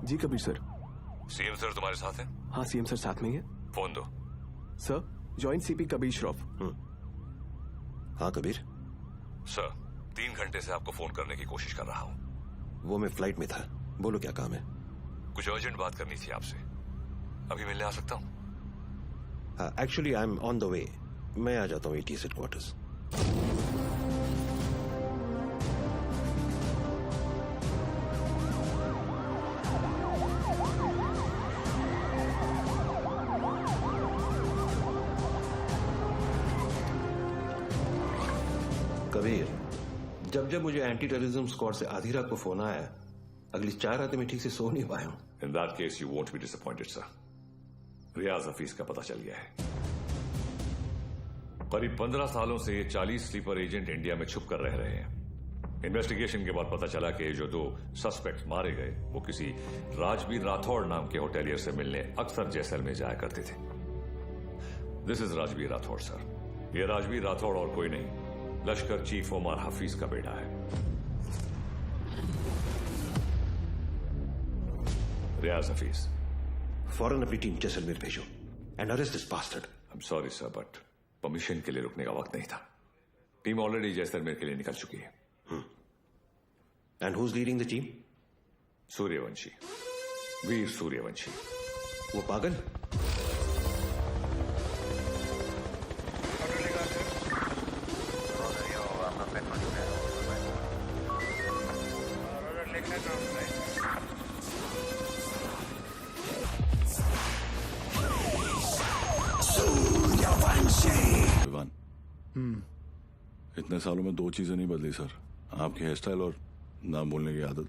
जी Kabir sir. CM sir तुम्हारे साथ हैं? हाँ सीएम सर साथ में ही है। फोन दो। Sir joint CP Kabir Shroff. हाँ कबीर। सर 3 घंटे से आपको फोन करने की कोशिश कर रहा हूँ। वो मैं फ्लाइट में था, बोलो क्या काम है? कुछ अर्जेंट बात करनी थी आपसे, अभी मिलने आ सकता हूँ? हाँ actually I am on the way, मैं आ जाता हूँ ATS हेडक्वार्टर्स। कबीर, जब जब मुझे एंटी टेररिज्म स्क्वाड से आधी रात को फोन आया, अगली 4 रातें मैं ठीक से सो नहीं पाया हूं। In that case you won't be disappointed sir. Riyaz Hafeez का पता चल गया है। करीब 15 सालों से ये 40 स्लीपर एजेंट इंडिया में छुप कर रह रहे हैं। इन्वेस्टिगेशन के बाद पता चला कि जो 2 सस्पेक्ट मारे गए वो किसी राजवीर राठौड़ नाम के होटेलियर से मिलने अक्सर जैसलमेर जाया करते थे। This is Rajveer Rathore sir. ये राजवीर राठौड़ और कोई नहीं, लश्कर चीफ उमर हफीज का बेटा है। रियाज हफीज। फौरन अपनी टीम जैसलमेर भेजो and arrest this bastard. I am sorry sir but permission के लिए रुकने का वक्त नहीं था। टीम ऑलरेडी जैसलमेर के लिए निकल चुकी है। And who is leading the team? Suryavanshi, Veer Suryavanshi. वो पागल? विवान, इतने सालों में 2 चीजें नहीं बदली सर, आपकी हेयर स्टाइल और नाम बोलने की आदत।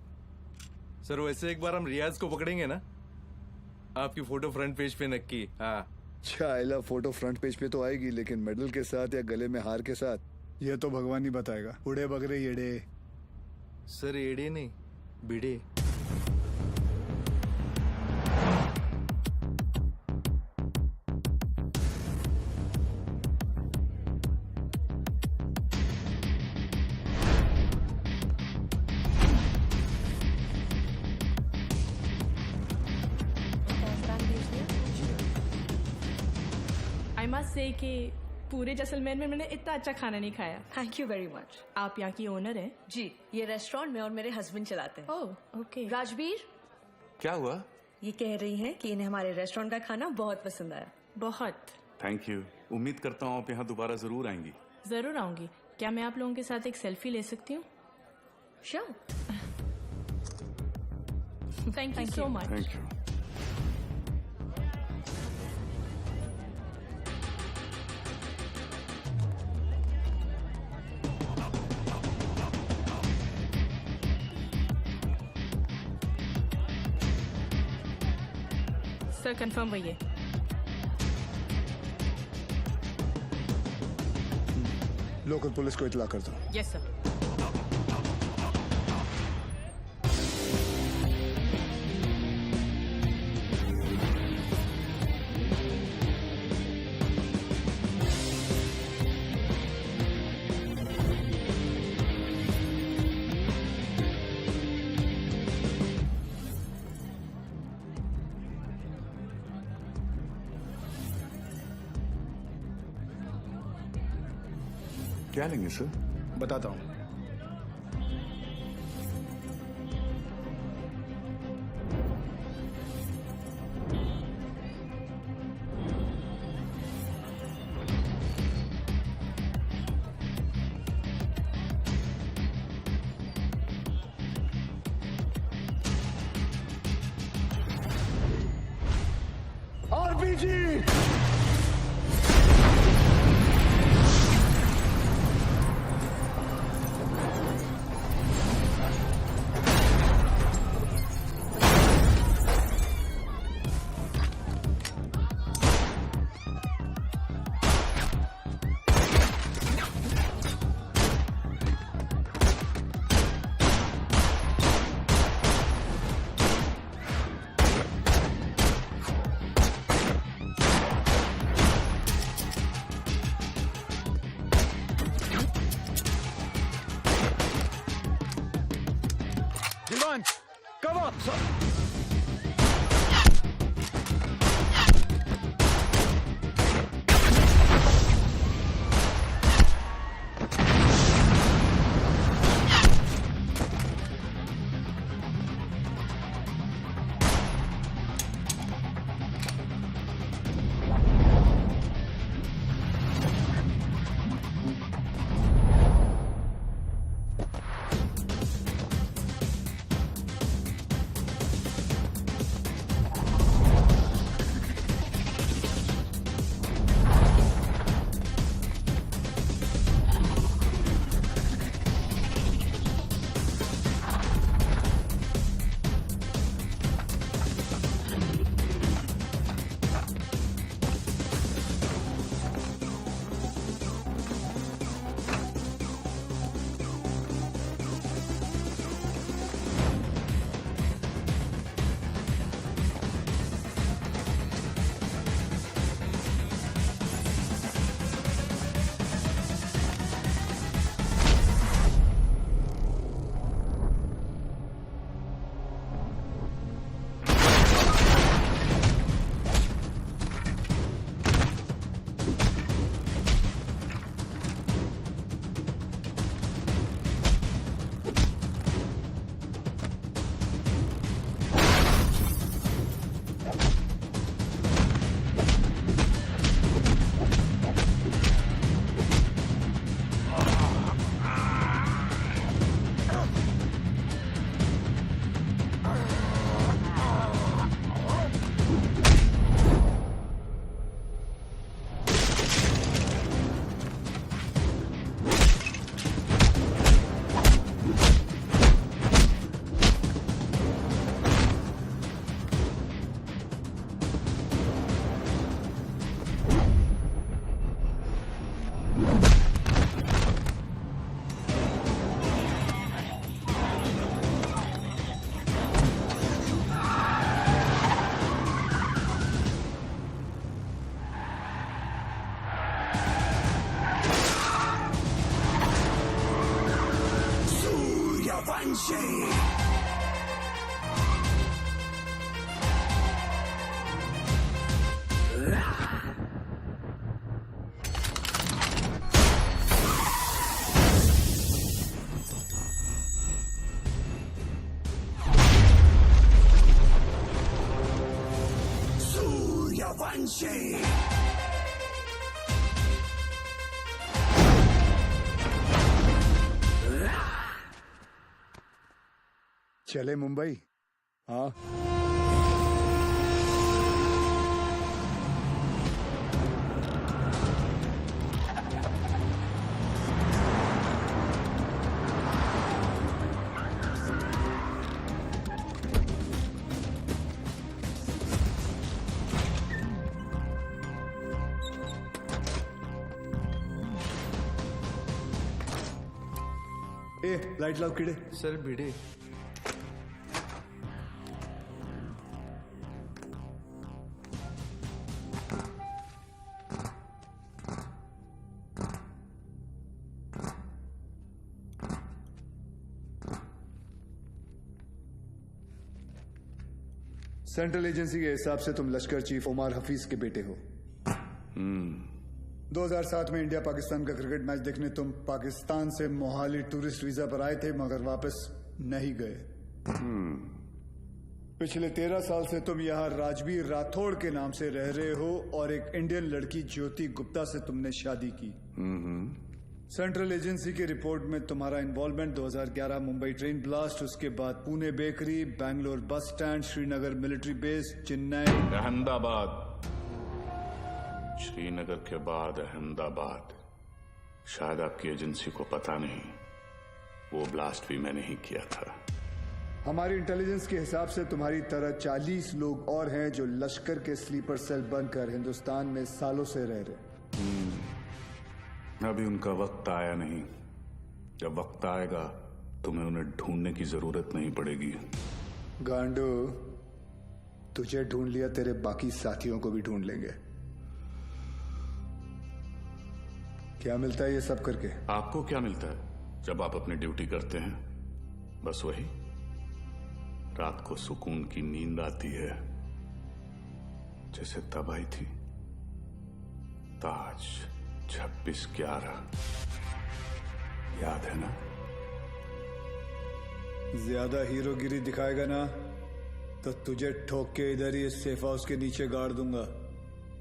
सर वैसे एक बार हम रियाज को पकड़ेंगे ना, आपकी फोटो फ्रंट पेज पे नक्की। हाँ चाइला फोटो फ्रंट पेज पे तो आएगी, लेकिन मेडल के साथ या गले में हार के साथ ये तो भगवान ही बताएगा। उड़े बगरे येड़े। सर एड़े नहीं, बिड़े। आई मस्ट से कि पूरे जैसलमेर में मैंने इतना अच्छा खाना नहीं खाया। Thank you very much. आप यहाँ की ओनर हैं? जी, ये रेस्टोरेंट में और मेरे हस्बैंड चलाते हैं। Oh okay. राजवीर, क्या हुआ? ये कह रही हैं कि इन्हें हमारे रेस्टोरेंट का खाना बहुत पसंद आया। बहुत। Thank you. उम्मीद करता हूँ आप यहाँ दोबारा जरूर आएंगी। जरूर आऊंगी। क्या मैं आप लोगों के साथ एक सेल्फी ले सकती हूँ? Sure. Thank you so much. Thank you. Sir confirm वही है। लोकल पुलिस को इतला कर दो। Yes sir. क्या लेंगे सर? बताता हूँ। आरपीजी। Come on, sir. चले मुंबई। हाँ, ए लाइट लाओ कीड़े। सर भिड़े। सेंट्रल एजेंसी के हिसाब से तुम लश्कर चीफ उमर हफीज के बेटे हो। 2007 में इंडिया पाकिस्तान का क्रिकेट मैच देखने तुम पाकिस्तान से मोहाली टूरिस्ट वीजा पर आए थे, मगर वापस नहीं गए। पिछले 13 साल से तुम यहाँ राजवीर राठौड़ के नाम से रह रहे हो और एक इंडियन लड़की ज्योति गुप्ता से तुमने शादी की। सेंट्रल एजेंसी की रिपोर्ट में तुम्हारा इन्वॉल्वमेंट 2011 मुंबई ट्रेन ब्लास्ट, उसके बाद Pune bakery, Bangalore bus stand, Srinagar military base, Chennai, Ahmedabad, Srinagar के बाद अहमदाबाद। शायद आपकी एजेंसी को पता नहीं, वो ब्लास्ट भी मैंने ही किया था। हमारी इंटेलिजेंस के हिसाब से तुम्हारी तरह 40 लोग और हैं जो लश्कर के स्लीपर सेल बनकर हिंदुस्तान में सालों से रह रहे। अभी उनका वक्त आया नहीं। जब वक्त आएगा तुम्हें उन्हें ढूंढने की जरूरत नहीं पड़ेगी। गांडू, तुझे ढूंढ लिया, तेरे बाकी साथियों को भी ढूंढ लेंगे। क्या मिलता है ये सब करके? आपको क्या मिलता है जब आप अपनी ड्यूटी करते हैं? बस वही, रात को सुकून की नींद आती है, जैसे तब आई थी। ताज 26/11 याद है ना? ज्यादा हीरोगिरी दिखाएगा ना तो तुझे ठोक के इधर ही इस सेफ हाउस के नीचे गाड़ दूंगा।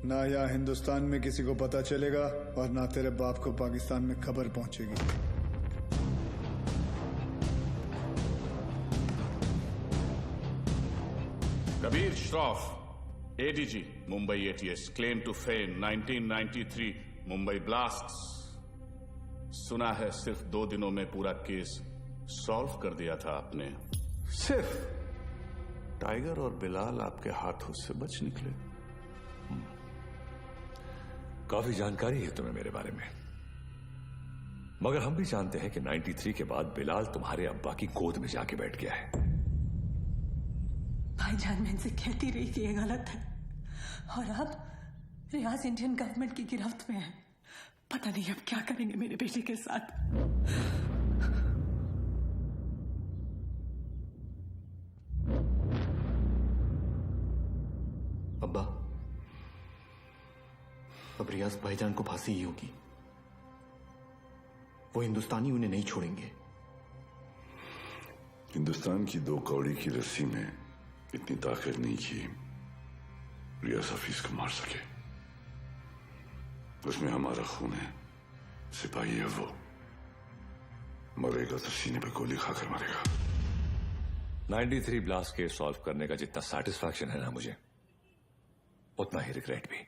ना यहाँ हिंदुस्तान में किसी को पता चलेगा और ना तेरे बाप को पाकिस्तान में खबर पहुंचेगी। Kabir Shroff, ADG, Mumbai ATS, claim to fame 1993 Mumbai blasts. सुना है सिर्फ 2 दिनों में पूरा केस सॉल्व कर दिया था आपने। सिर्फ टाइगर और बिलाल आपके हाथों से बच निकले। काफी जानकारी है तुम्हें मेरे बारे में, मगर हम भी जानते हैं कि 93 के बाद बिलाल तुम्हारे अब्बा की गोद में जाके बैठ गया है। भाईजान, मैं इनसे कहती रही कि ये गलत है, और अब रियाज इंडियन गवर्नमेंट की गिरफ्त में है। पता नहीं अब क्या करेंगे मेरे बेटे के साथ। अब्बा, अब रियाज भाईजान को फांसी ही होगी। वो हिंदुस्तानी उन्हें नहीं छोड़ेंगे। हिंदुस्तान की 2 कौड़ी की रस्सी में इतनी ताकत नहीं कि रियाज हफीज को मार सके। उसमें हमारा खून है, सिपाही है वो। मरेगा तो सीने पे गोली खाकर मरेगा। 93 ब्लास्ट केस सॉल्व करने का जितना सेटिस्फैक्शन है ना मुझे, उतना ही रिग्रेट भी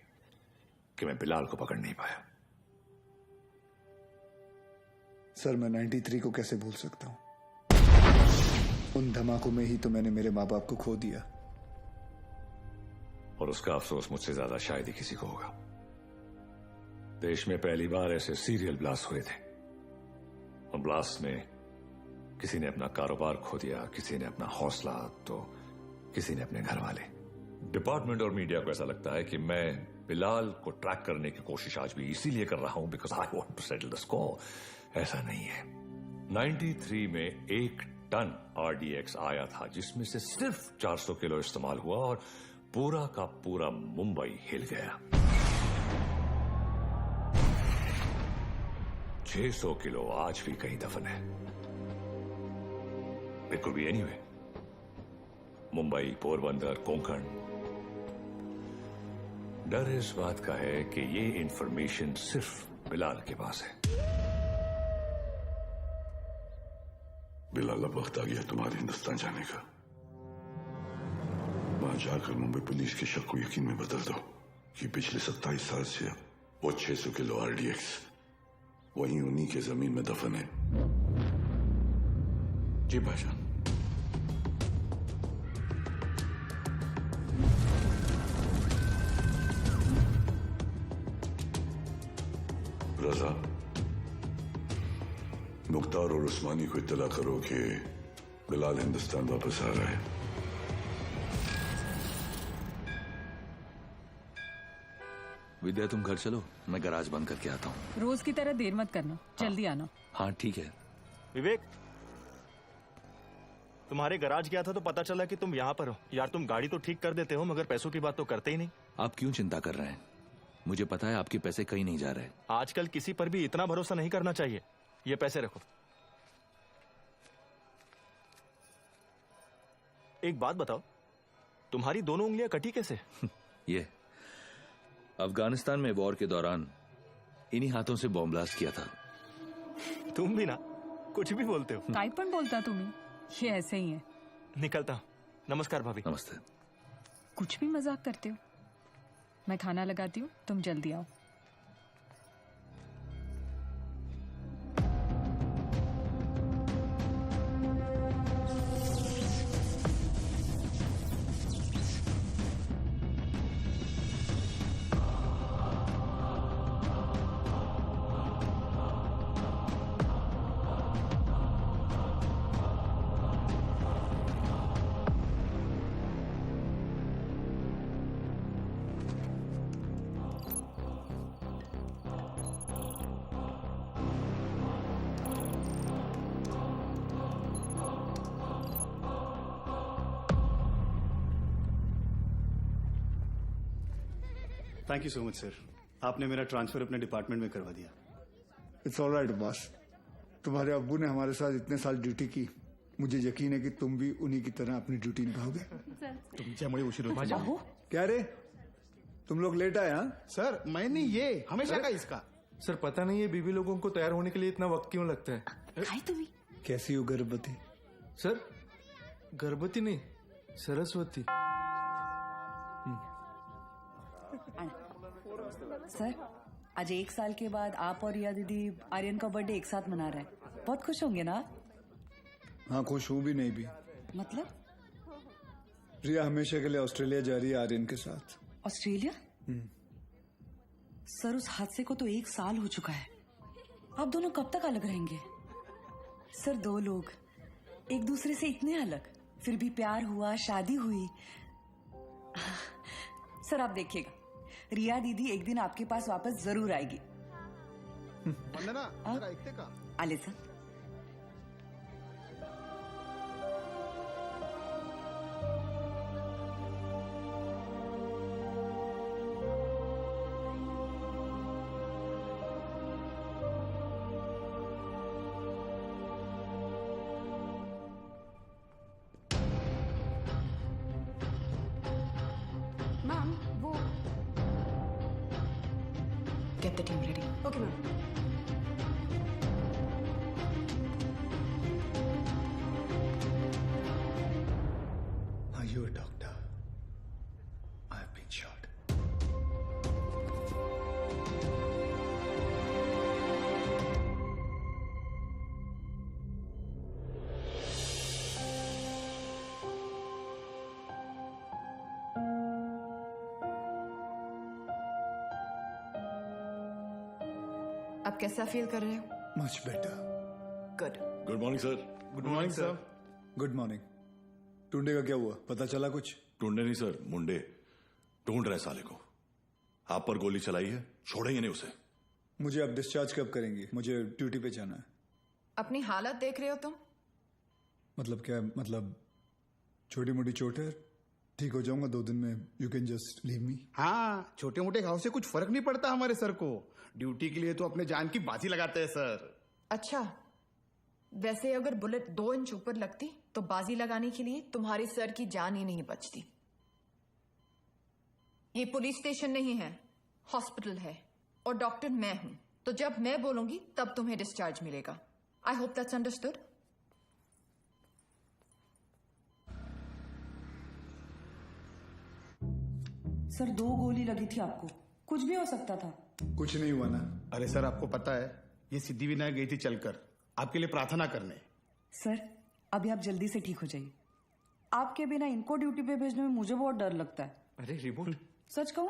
कि मैं बिलाल को पकड़ नहीं पाया। सर, मैं 93 को कैसे भूल सकता हूं? उन धमाकों में ही तो मैंने मेरे माँ बाप को खो दिया। और उसका अफसोस मुझसे ज्यादा शायद ही किसी को होगा। देश में पहली बार ऐसे सीरियल ब्लास्ट हुए थे, और ब्लास्ट में किसी ने अपना कारोबार खो दिया, किसी ने अपना हौसला, तो किसी ने अपने घर वाले। डिपार्टमेंट और मीडिया को ऐसा लगता है कि मैं बिलाल को ट्रैक करने की कोशिश आज भी इसीलिए कर रहा हूं because I want to settle the score. ऐसा नहीं है। 93 में 1 टन RDX आया था, जिसमें से सिर्फ 400 किलो इस्तेमाल हुआ और पूरा का पूरा मुंबई हिल गया। 600 किलो आज भी कहीं दफन है। It could be anyway, Mumbai, Porbandar, Konkan. डर इस बात का है कि ये इंफॉर्मेशन सिर्फ बिलाल के पास है। बिलाल, अब वक्त आ गया तुम्हारे हिंदुस्तान जाने का। वहां जाकर मुंबई पुलिस के शक को यकीन में बदल दो कि पिछले 27 साल से वो 600 किलो RDX वहीं उन्हीं के जमीन में दफन है। जी भाईजान। रजा, मुख्तार और उस्मानी को इत्तला करो कि बिलाल हिंदुस्तान वापस आ रहा है। विद्या, तुम घर चलो, मैं गैराज बंद करके आता हूँ। रोज की तरह देर मत करना, जल्दी आना। हाँ ठीक है। विवेक, तुम्हारे गैराज गया था तो पता चला कि तुम यहाँ पर हो। यार, तुम गाड़ी तो ठीक कर देते हो मगर पैसों की बात तो करते ही नहीं। आप क्यों चिंता कर रहे हैं? मुझे पता है आपके पैसे कहीं नहीं जा रहे। आजकल किसी पर भी इतना भरोसा नहीं करना चाहिए। ये पैसे रखो। एक बात बताओ, तुम्हारी दोनों उंगलियां कटी कैसे? ये अफगानिस्तान में वॉर के दौरान इन्हीं हाथों से बॉम्ब ब्लास्ट किया था। तुम भी ना कुछ भी बोलते हो। काय पण बोलता तुम्ही, ये ऐसे ही है। निकलता। नमस्कार भाभी। नमस्ते। कुछ भी मजाक करते हो। मैं खाना लगाती हूँ, तुम जल्दी आओ। Thank you so much sir, आपने मेरा ट्रांसफर अपने डिपार्टमेंट में करवा दिया। It's all right boss. तुम्हारे अब्बू ने हमारे साथ इतने साल ड्यूटी की, मुझे यकीन है कि तुम भी उन्हीं की तरह अपनी ड्यूटी निभाओगे। तुमच्यामुळे उशीर होतो। क्या रे, तुम लोग लेट आए? हाँ सर, मैंने ये हमेशा का इसका। सर पता नहीं ये बीबी लोगों को तैयार होने के लिए इतना वक्त क्यों लगता है? कैसी हो गर्भवती? सर गर्भवती नहीं, सरस्वती। सर, आज 1 साल के बाद आप और रिया दीदी आर्यन का बर्थडे एक साथ मना रहे हैं। बहुत खुश होंगे ना? हाँ, खुश हूँ भी नहीं भी। मतलब? रिया हमेशा के लिए ऑस्ट्रेलिया जा रही है आर्यन के साथ। ऑस्ट्रेलिया? सर, उस हादसे को तो 1 साल हो चुका है। आप दोनों कब तक अलग रहेंगे? सर, 2 लोग एक दूसरे से इतने अलग, फिर भी प्यार हुआ, शादी हुई। सर, आप देखिएगा, रिया दीदी एक दिन आपके पास वापस जरूर आएगी। वंदना, जरा ऐकते का? आले सर। मैम, वो Get the team ready. Okay ma'am. Are you a doctor? I've been shot. आप कैसा फील कर रहे हो? Much better. Good. Good morning sir. Good morning sir. Good morning. Tunde का क्या हुआ, पता चला कुछ? ढूंढे नहीं सर, मुंडे ढूंढ रहे साले को। आप पर गोली चलाई है, छोड़ेंगे नहीं उसे। मुझे अब डिस्चार्ज कब करेंगे? मुझे ड्यूटी पे जाना है। अपनी हालत देख रहे हो तुम? मतलब क्या? मतलब छोटी मोटी चोट है, ठीक हो जाऊंगा 2 दिन में। You can just leave me. हाँ, छोटे मोटे घाव से कुछ फर्क नहीं पड़ता हमारे सर को। ड्यूटी के लिए तो अपने जान की बाजी लगाते हैं सर। अच्छा, वैसे अगर बुलेट 2 इंच ऊपर लगती तो बाजी लगाने के लिए तुम्हारे सर की जान ही नहीं बचती। ये पुलिस स्टेशन नहीं है, हॉस्पिटल है और डॉक्टर मैं हूं, तो जब मैं बोलूंगी तब तुम्हें डिस्चार्ज मिलेगा। I hope that's understood. Sir 2 गोली लगी थी आपको, कुछ भी हो सकता था। कुछ नहीं हुआ ना। अरे सर आपको पता है ये सिद्धिविनायक गई थी चलकर आपके लिए प्रार्थना करने। सर अभी आप जल्दी से ठीक हो जाइए। आपके बिना इनको ड्यूटी पे भेजने में मुझे बहुत डर लगता है। अरे रिमोट सच कहूँ,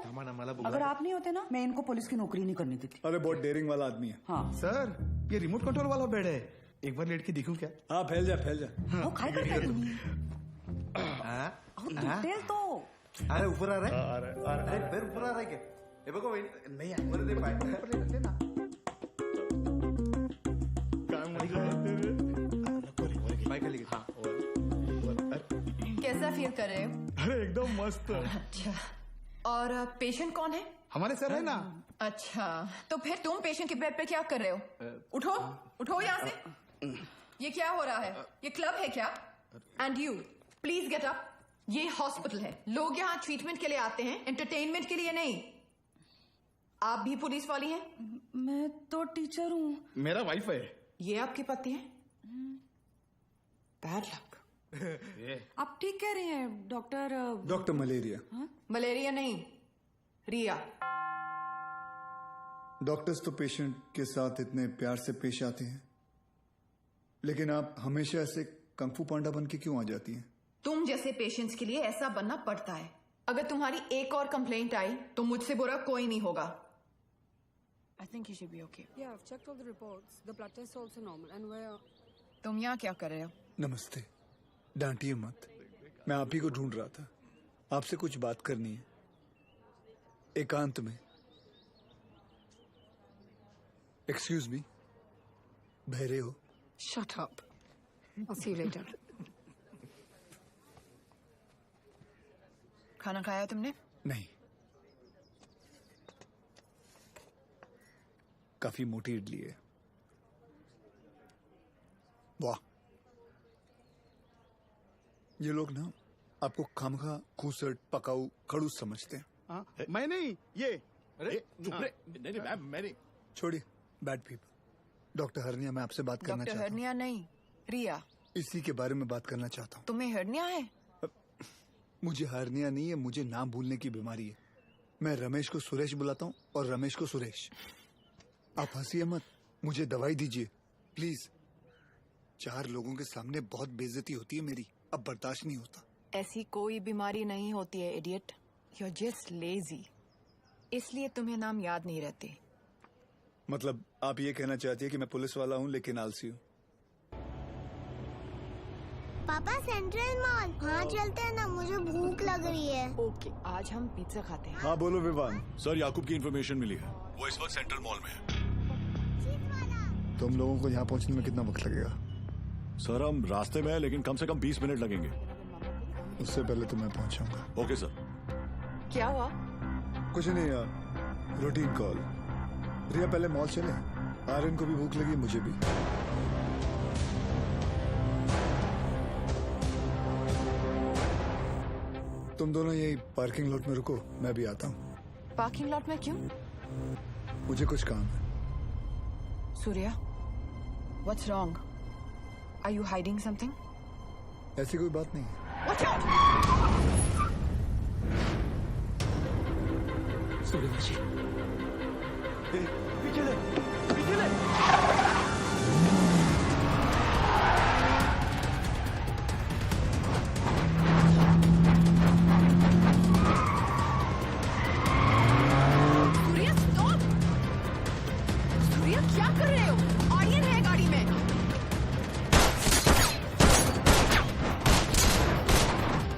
अगर आप नहीं होते ना, मैं इनको पुलिस की नौकरी नहीं करने देती। अरे बहुत डेयरिंग वाला आदमी है। हाँ सर ये रिमोट कंट्रोल वाला बेड है, एक बार लेट के देखूं क्या? हाँ फैल जा फैल जा। वो खाई करता है तुम्ही? तेल तो अरे ऊपर आ रहा है, अरे पैर ऊपर आ रहा है क्या? ये बघो नहीं आहे, वर दे पाय ऊपर ना। पाय खाली घे। हाँ कैसा फील कर रहे हो? अरे एकदम मस्त। अच्छा, और पेशेंट कौन है? हमारे सर है ना। अच्छा, तो फिर तुम पेशेंट के बेड पे क्या कर रहे हो? उठो उठो यहाँ से। ये क्या हो रहा है? ये क्लब है क्या? And you please get up. ये हॉस्पिटल है, लोग यहाँ ट्रीटमेंट के लिए आते हैं, एंटरटेनमेंट के लिए नहीं। आप भी पुलिस वाली हैं? मैं तो टीचर हूँ। मेरा वाइफ है। ये आपके पति हैं? Bad luck. आप ठीक कह रहे हैं डॉक्टर। Doctor malaria. मलेरिया नहीं, रिया। डॉक्टर्स तो पेशेंट के साथ इतने प्यार से पेश आते हैं, लेकिन आप हमेशा ऐसे कंफू पांडा बन के क्यों आ जाती हैं? तुम जैसे पेशेंट्स के लिए ऐसा बनना पड़ता है। अगर तुम्हारी एक और कंप्लेंट आई तो मुझसे बुरा कोई नहीं होगा। I think you should be okay. Yeah, I've checked all the reports. The blood test is also normal, and we're. तुम यहाँ क्या कर रहे हो? नमस्ते, डांटिए मत। मैं आप ही को ढूंढ रहा था, आपसे कुछ बात करनी है, एकांत में। एक्सक्यूज मी, बहरे हो? Shut up. I'll see you later. खाना खाया तुमने? नहीं, काफी मोटी इडली है। वाह, ये लोग ना आपको खामखा खूसट पकाऊ खड़ूस समझते हैं। मैं नहीं, ये। अरे नहीं मैं नहीं। छोड़िए, बैड पीपल। डॉक्टर हरनिया, मैं आपसे बात करना डॉक्टर चाहता हूँ। हरनिया नहीं, रिया। इसी के बारे में बात करना चाहता हूँ। तुम्हें हरनिया है? मुझे हरनिया नहीं है, मुझे नाम भूलने की बीमारी है। मैं रमेश को सुरेश बुलाता हूँ और रमेश को सुरेश। आप हंसिए मत, मुझे दवाई दीजिए प्लीज। 4 लोगों के सामने बहुत बेइज्जती होती है मेरी, अब बर्दाश्त नहीं होता। ऐसी कोई बीमारी नहीं होती है idiot, you are just lazy, इसलिए तुम्हें नाम याद नहीं रहते। मतलब आप ये कहना चाहती है कि मैं पुलिस वाला हूँ लेकिन आलसी हूँ? पापा सेंट्रल मॉल वहाँ चलते हैं ना, मुझे भूख लग रही है। ओके, आज हम पिज्जा खाते हैं। हाँ बोलो विवान। सर याकूब की इन्फॉर्मेशन मिली है, वो इस वक्त सेंट्रल मॉल में है। तुम लोगों को यहाँ पहुँचने में कितना वक्त लगेगा? सर हम रास्ते में हैं, लेकिन कम से कम 20 मिनट लगेंगे। उससे पहले तो मैं पहुँचाऊंगा। Okay sir. क्या हुआ? कुछ नहीं यार, रूटीन कॉल। रिया पहले मॉल चले, आर्यन को भी भूख लगी, मुझे भी। तुम दोनों यही पार्किंग लॉट में रुको, मैं भी आता हूँ। पार्किंग लॉट में क्यों? मुझे कुछ काम है। Surya, what's wrong? Are you hiding something? ऐसी कोई बात नहीं है। Watch out! सूर्यवंशी, पीछे ले, पीछे ले। सूर्या स्टॉप! सूर्या क्या कर रहे हो? आर्यन है गाड़ी में।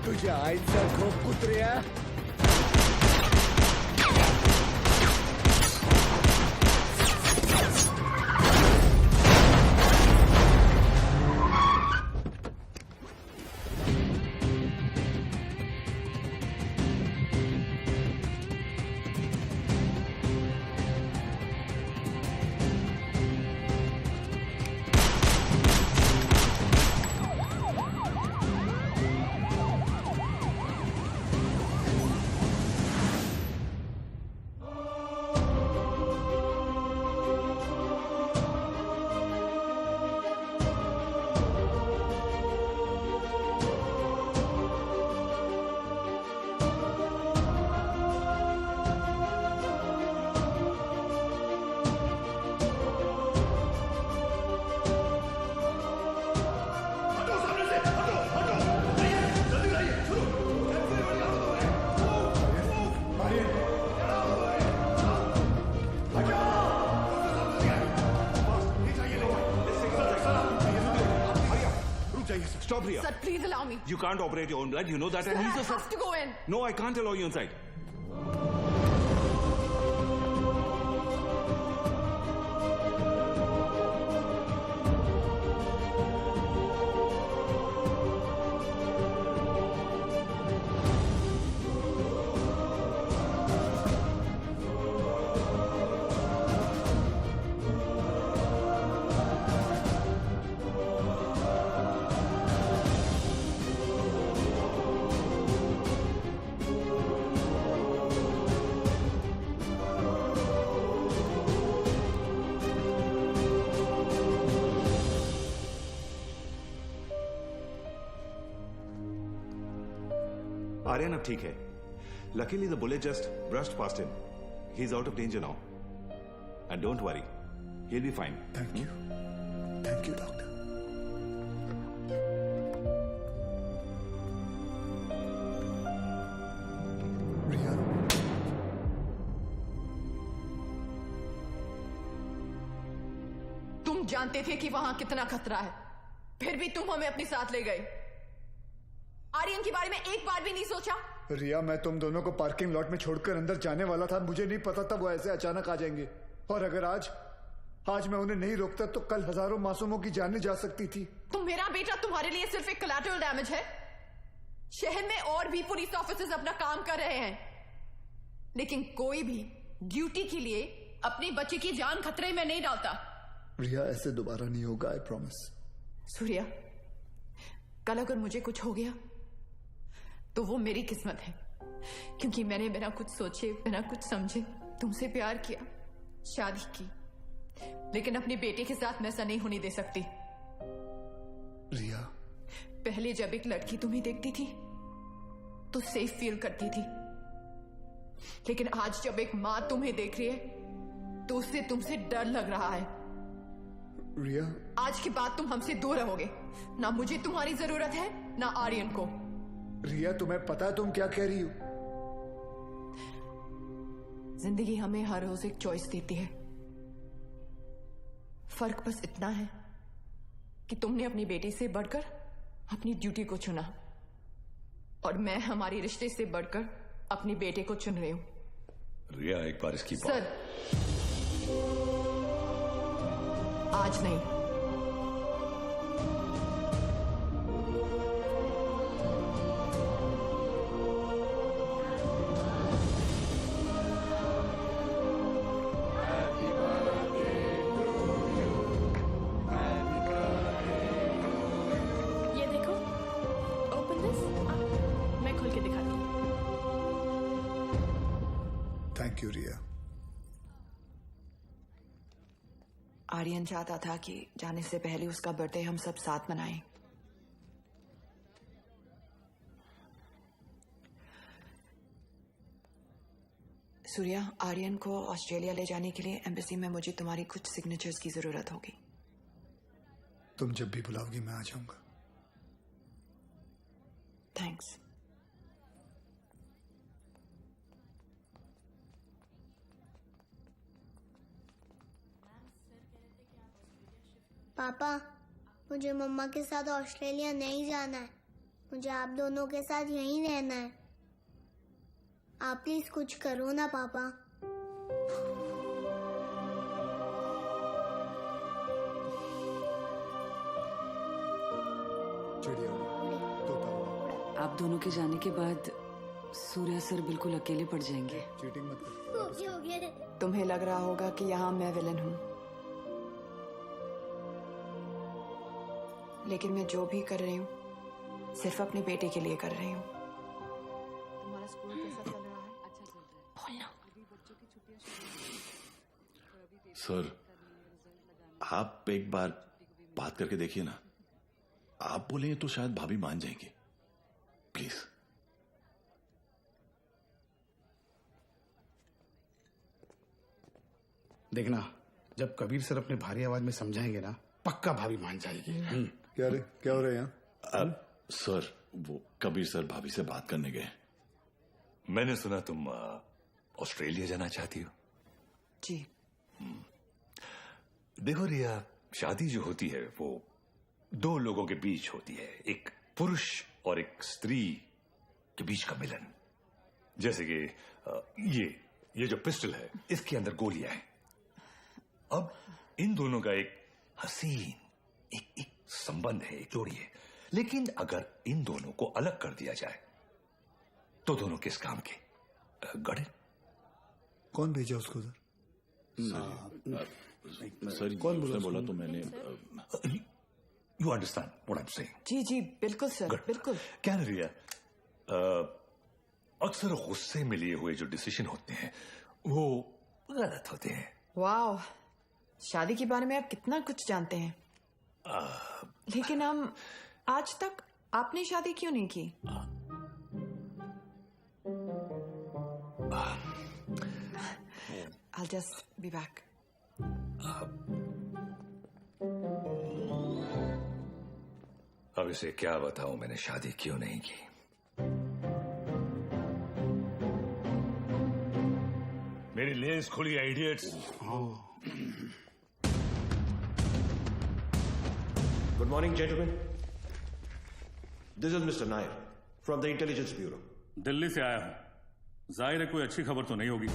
तुझे आईचा खूप कुत्र्या। You can't operate your own blood. You know that. And I he's a have to go in. No, I can't allow you inside. Aryan अब ठीक है. Luckily the bullet just brushed past him. He's out of danger now. And don't worry. He'll be fine. Thank you. Thank you, doctor. Riya. तुम जानते थे कि वहां कितना खतरा है, फिर भी तुम हमें अपने साथ ले गए. आर्यन के बारे में एक बार भी नहीं सोचा? रिया, मैं तुम दोनों को पार्किंग लॉट में छोड़कर अंदर जाने वाला था. मुझे नहीं पता था वो ऐसे अचानक आ जाएंगे. और अगर आज मैं उन्हें नहीं रोकता तो कल हजारों मासूमों की जानें जा सकती थी. तो मेरा बेटा तुम्हारे लिए सिर्फ एक कोलैटरल डैमेज है. शहर में और भी पुलिस ऑफिसर्स अपना काम कर रहे हैं, लेकिन कोई भी ड्यूटी के लिए अपने बच्चे की जान खतरे में नहीं डालता. रिया, ऐसे दोबारा नहीं होगा. I promise. सूर्या, कल अगर मुझे कुछ हो गया तो वो मेरी किस्मत है, क्योंकि मैंने बिना कुछ सोचे, बिना कुछ समझे तुमसे प्यार किया, शादी की. लेकिन अपने बेटे के साथ मैं ऐसा नहीं होने दे सकती. रिया, पहले जब एक लड़की तुम्हें देखती थी तो सेफ फील करती थी, लेकिन आज जब एक मां तुम्हें देख रही है तो उससे तुमसे डर लग रहा है. रिया, आज के बाद तुम हमसे दूर रहोगे. ना मुझे तुम्हारी जरूरत है, ना आर्यन को. रिया, तुम्हें पता है तुम क्या कह रही हो? जिंदगी हमें हर रोज एक चॉइस देती है. फर्क बस इतना है कि तुमने अपनी बेटी से बढ़कर अपनी ड्यूटी को चुना, और मैं हमारी रिश्ते से बढ़कर अपने बेटे को चुन रही हूं. रिया, एक बार इसकी बात. सर, आज नहीं. ये देखो, ओपन दिस. मैं खोल के दिखाती हूँ. थैंक यू रिया. आर्यन चाहता था कि जाने से पहले उसका बर्थडे हम सब साथ मनाएं. सूर्या, आर्यन को ऑस्ट्रेलिया ले जाने के लिए एम्बेसी में मुझे तुम्हारी कुछ सिग्नेचर्स की जरूरत होगी. तुम जब भी बुलाओगी मैं आ जाऊंगा. थैंक्स. पापा, मुझे मम्मा के साथ ऑस्ट्रेलिया नहीं जाना है. मुझे आप दोनों के साथ यहीं रहना है. आप प्लीज कुछ करो ना पापा. आप दोनों के जाने के बाद सूर्या सर बिल्कुल अकेले पड़ जाएंगे. चीटिंग मत कर. तुम्हें लग रहा होगा कि यहाँ मैं विलन हूँ, लेकिन मैं जो भी कर रही हूँ सिर्फ अपने बेटे के लिए कर रही हूँ. तुम्हारा स्कूल कैसा चल रहा है? अच्छा चल रहा है. बोलना. सर, आप एक बार बात करके देखिए ना. आप बोलेंगे तो शायद भाभी मान जाएंगे. प्लीज. देखना, जब कबीर सर अपने भारी आवाज में समझाएंगे ना, पक्का भाभी मान जाएगी. क्या हो रहा है यहाँ? सर, वो कबीर सर भाभी से बात करने गए. मैंने सुना तुम ऑस्ट्रेलिया जाना चाहती हो. जी. देखो रिया, शादी जो होती है वो दो लोगों के बीच होती है, एक पुरुष और एक स्त्री के बीच का मिलन। जैसे कि ये जो पिस्टल है, इसके अंदर गोलियां हैं। अब इन दोनों का एक हसीन एक संबंध है, एक जोड़ी है। लेकिन अगर इन दोनों को अलग कर दिया जाए तो दोनों किस काम के? गड़े। कौन भेजा उसको उधर? सर कौन बोला तो मैंने। You understand what I am saying? जी जी बिल्कुल सर, बिल्कुल। क्या रिया, अक्सर गुस्से में लिए हुए जो डिसीजन होते हैं वो गलत होते हैं। वाह, शादी के बारे में आप कितना कुछ जानते हैं। लेकिन हम आज तक आपने शादी क्यों नहीं की? I'll just be back. अब इसे क्या बताऊं मैंने शादी क्यों नहीं की। मेरी लेंस खुली है, idiots. Good morning, gentlemen. This is Mr. Nair from the Intelligence Bureau. Delhi से आया हूं। जाहिर है कोई अच्छी खबर तो नहीं होगी।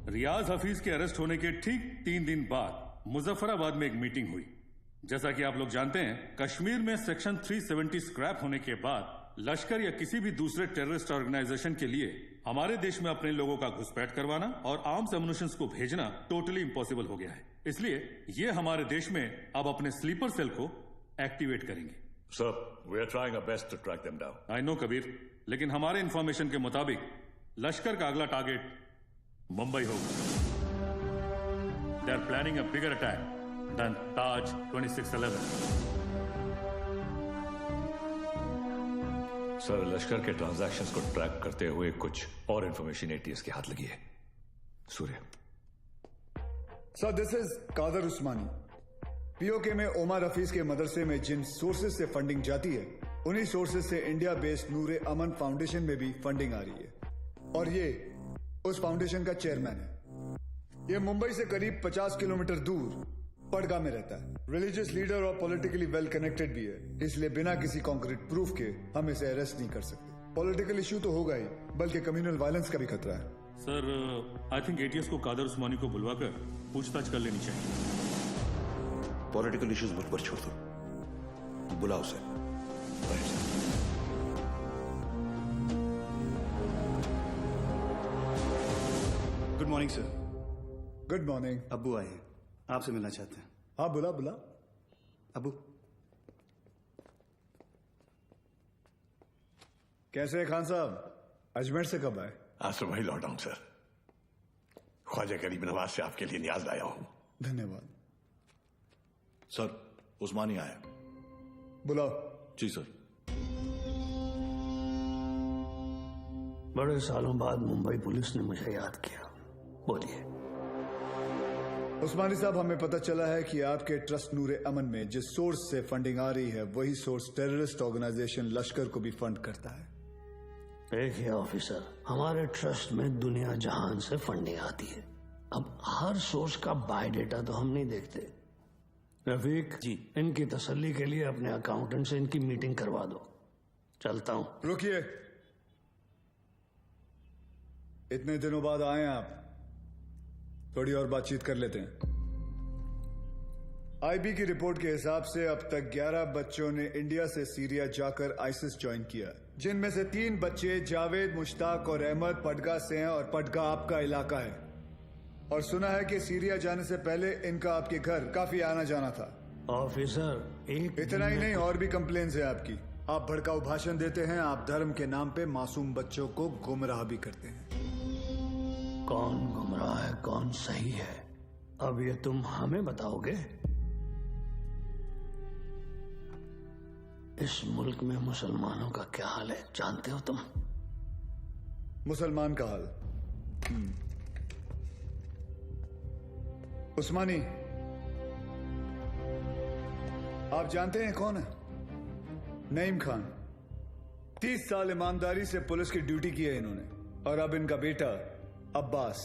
रियाज हफीज के अरेस्ट होने के ठीक 3 दिन बाद मुजफ्फराबाद में एक मीटिंग हुई। जैसा कि आप लोग जानते हैं, कश्मीर में सेक्शन 370 स्क्रैप होने के बाद लश्कर या किसी भी दूसरे टेररिस्ट ऑर्गेनाइजेशन के लिए हमारे देश में अपने लोगों का घुसपैठ करवाना और आर्म्स एमुनिशंस को भेजना टोटली इम्पॉसिबल हो गया है। इसलिए ये हमारे देश में अब अपने स्लीपर सेल को एक्टिवेट करेंगे। Sir, we are trying our best to track them down. I know Kabir, लेकिन हमारे इंफॉर्मेशन के मुताबिक लश्कर का अगला टारगेट मुंबई होगा। They are planning a bigger attack than Taj 2611। Sir, Lashkar के ट्रांजैक्शंस को ट्रैक करते हुए कुछ और इंफॉर्मेशन एटीएस के हाथ लगी है। Surya. Sir, this is Kadar Usmani. POK में ओमर हफीज के मदरसे में जिन सोर्सेज से फंडिंग जाती है, उन्हीं सोर्सेज से इंडिया बेस्ड नूरे अमन फाउंडेशन में भी फंडिंग आ रही है और ये उस फाउंडेशन का चेयरमैन है। ये मुंबई से करीब 50 किलोमीटर दूर पडगा में रहता है। रिलीजियस लीडर और पॉलिटिकली वेल कनेक्टेड भी है, इसलिए बिना किसी कॉन्क्रीट प्रूफ के हम इसे अरेस्ट नहीं कर सकते। पॉलिटिकल इश्यू तो होगा ही, बल्कि कम्युनल वायलेंस का भी खतरा है। सर, आई थिंक एटीएस को कादर उस्मानी को बुलवाकर पूछताछ कर लेनी चाहिए। पॉलिटिकल इश्यूज मुझ पर छोड़ दो, बुलाओ उसे। Good morning sir. Good morning. अब्बू आए हैं, आपसे मिलना चाहते हैं। हाँ, बुला बुला। अब्बू कैसे हैं खान साहब? अजमेर से कब आए? आज सुबह ही लौटा हूं सर। ख्वाजा गरीब नवाज से आपके लिए न्याज लाया हूं। धन्यवाद। सर, उस्मानी आया। बुलाओ। जी सर। बड़े सालों बाद मुंबई पुलिस ने मुझे याद किया। बोलिए। उस्मानी साहब, हमें पता चला है कि आपके ट्रस्ट नूरे अमन में जिस सोर्स से फंडिंग आ रही है, वही सोर्स टेररिस्ट ऑर्गेनाइजेशन लश्कर को भी फंड करता है। देखिए ऑफिसर, हमारे ट्रस्ट में दुनिया जहान से फंडिंग आती है। अब हर सोर्स का बायोडेटा तो हम नहीं देखते। रफीक जी, इनकी तसल्ली के लिए अपने अकाउंटेंट से इनकी मीटिंग करवा दो। चलता हूं। रुकिए, इतने दिनों बाद आए आप, थोड़ी और बातचीत कर लेते हैं। आईबी की रिपोर्ट के हिसाब से अब तक 11 बच्चों ने इंडिया से सीरिया जाकर आईसिस ज्वाइन किया, जिनमें से 3 बच्चे जावेद, मुश्ताक और अहमद पडगा से हैं और पडगा आपका इलाका है। और सुना है कि सीरिया जाने से पहले इनका आपके घर काफी आना जाना था। ऑफिसर, एक इतना ही नहीं, और भी कंप्लेन्स है आपकी। आप भड़काऊ भाषण देते हैं, आप धर्म के नाम पे मासूम बच्चों को गुमराह भी करते हैं। कौन गुमराह है, कौन सही है, अब ये तुम हमें बताओगे? इस मुल्क में मुसलमानों का क्या हाल है जानते हो तुम? मुसलमान का हाल? उस्मानी, आप जानते हैं कौन है? नईम खान। 30 साल ईमानदारी से पुलिस की ड्यूटी की है इन्होंने, और अब इनका बेटा अब्बास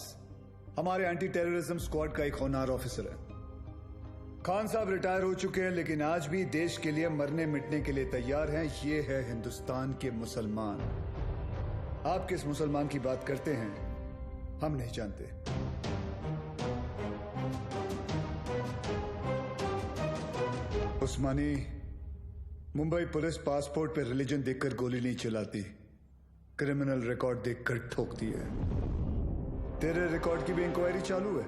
हमारे एंटी टेररिज्म स्क्वाड का एक होनहार ऑफिसर है। खान साहब रिटायर हो चुके हैं, लेकिन आज भी देश के लिए मरने मिटने के लिए तैयार हैं। ये है हिंदुस्तान के मुसलमान। आप किस मुसलमान की बात करते हैं हम नहीं जानते। उस्मानी, मुंबई पुलिस पासपोर्ट पे रिलीजन देखकर गोली नहीं चलाती, क्रिमिनल रिकॉर्ड देखकर ठोकती है। तेरे रिकॉर्ड की भी इंक्वायरी चालू है।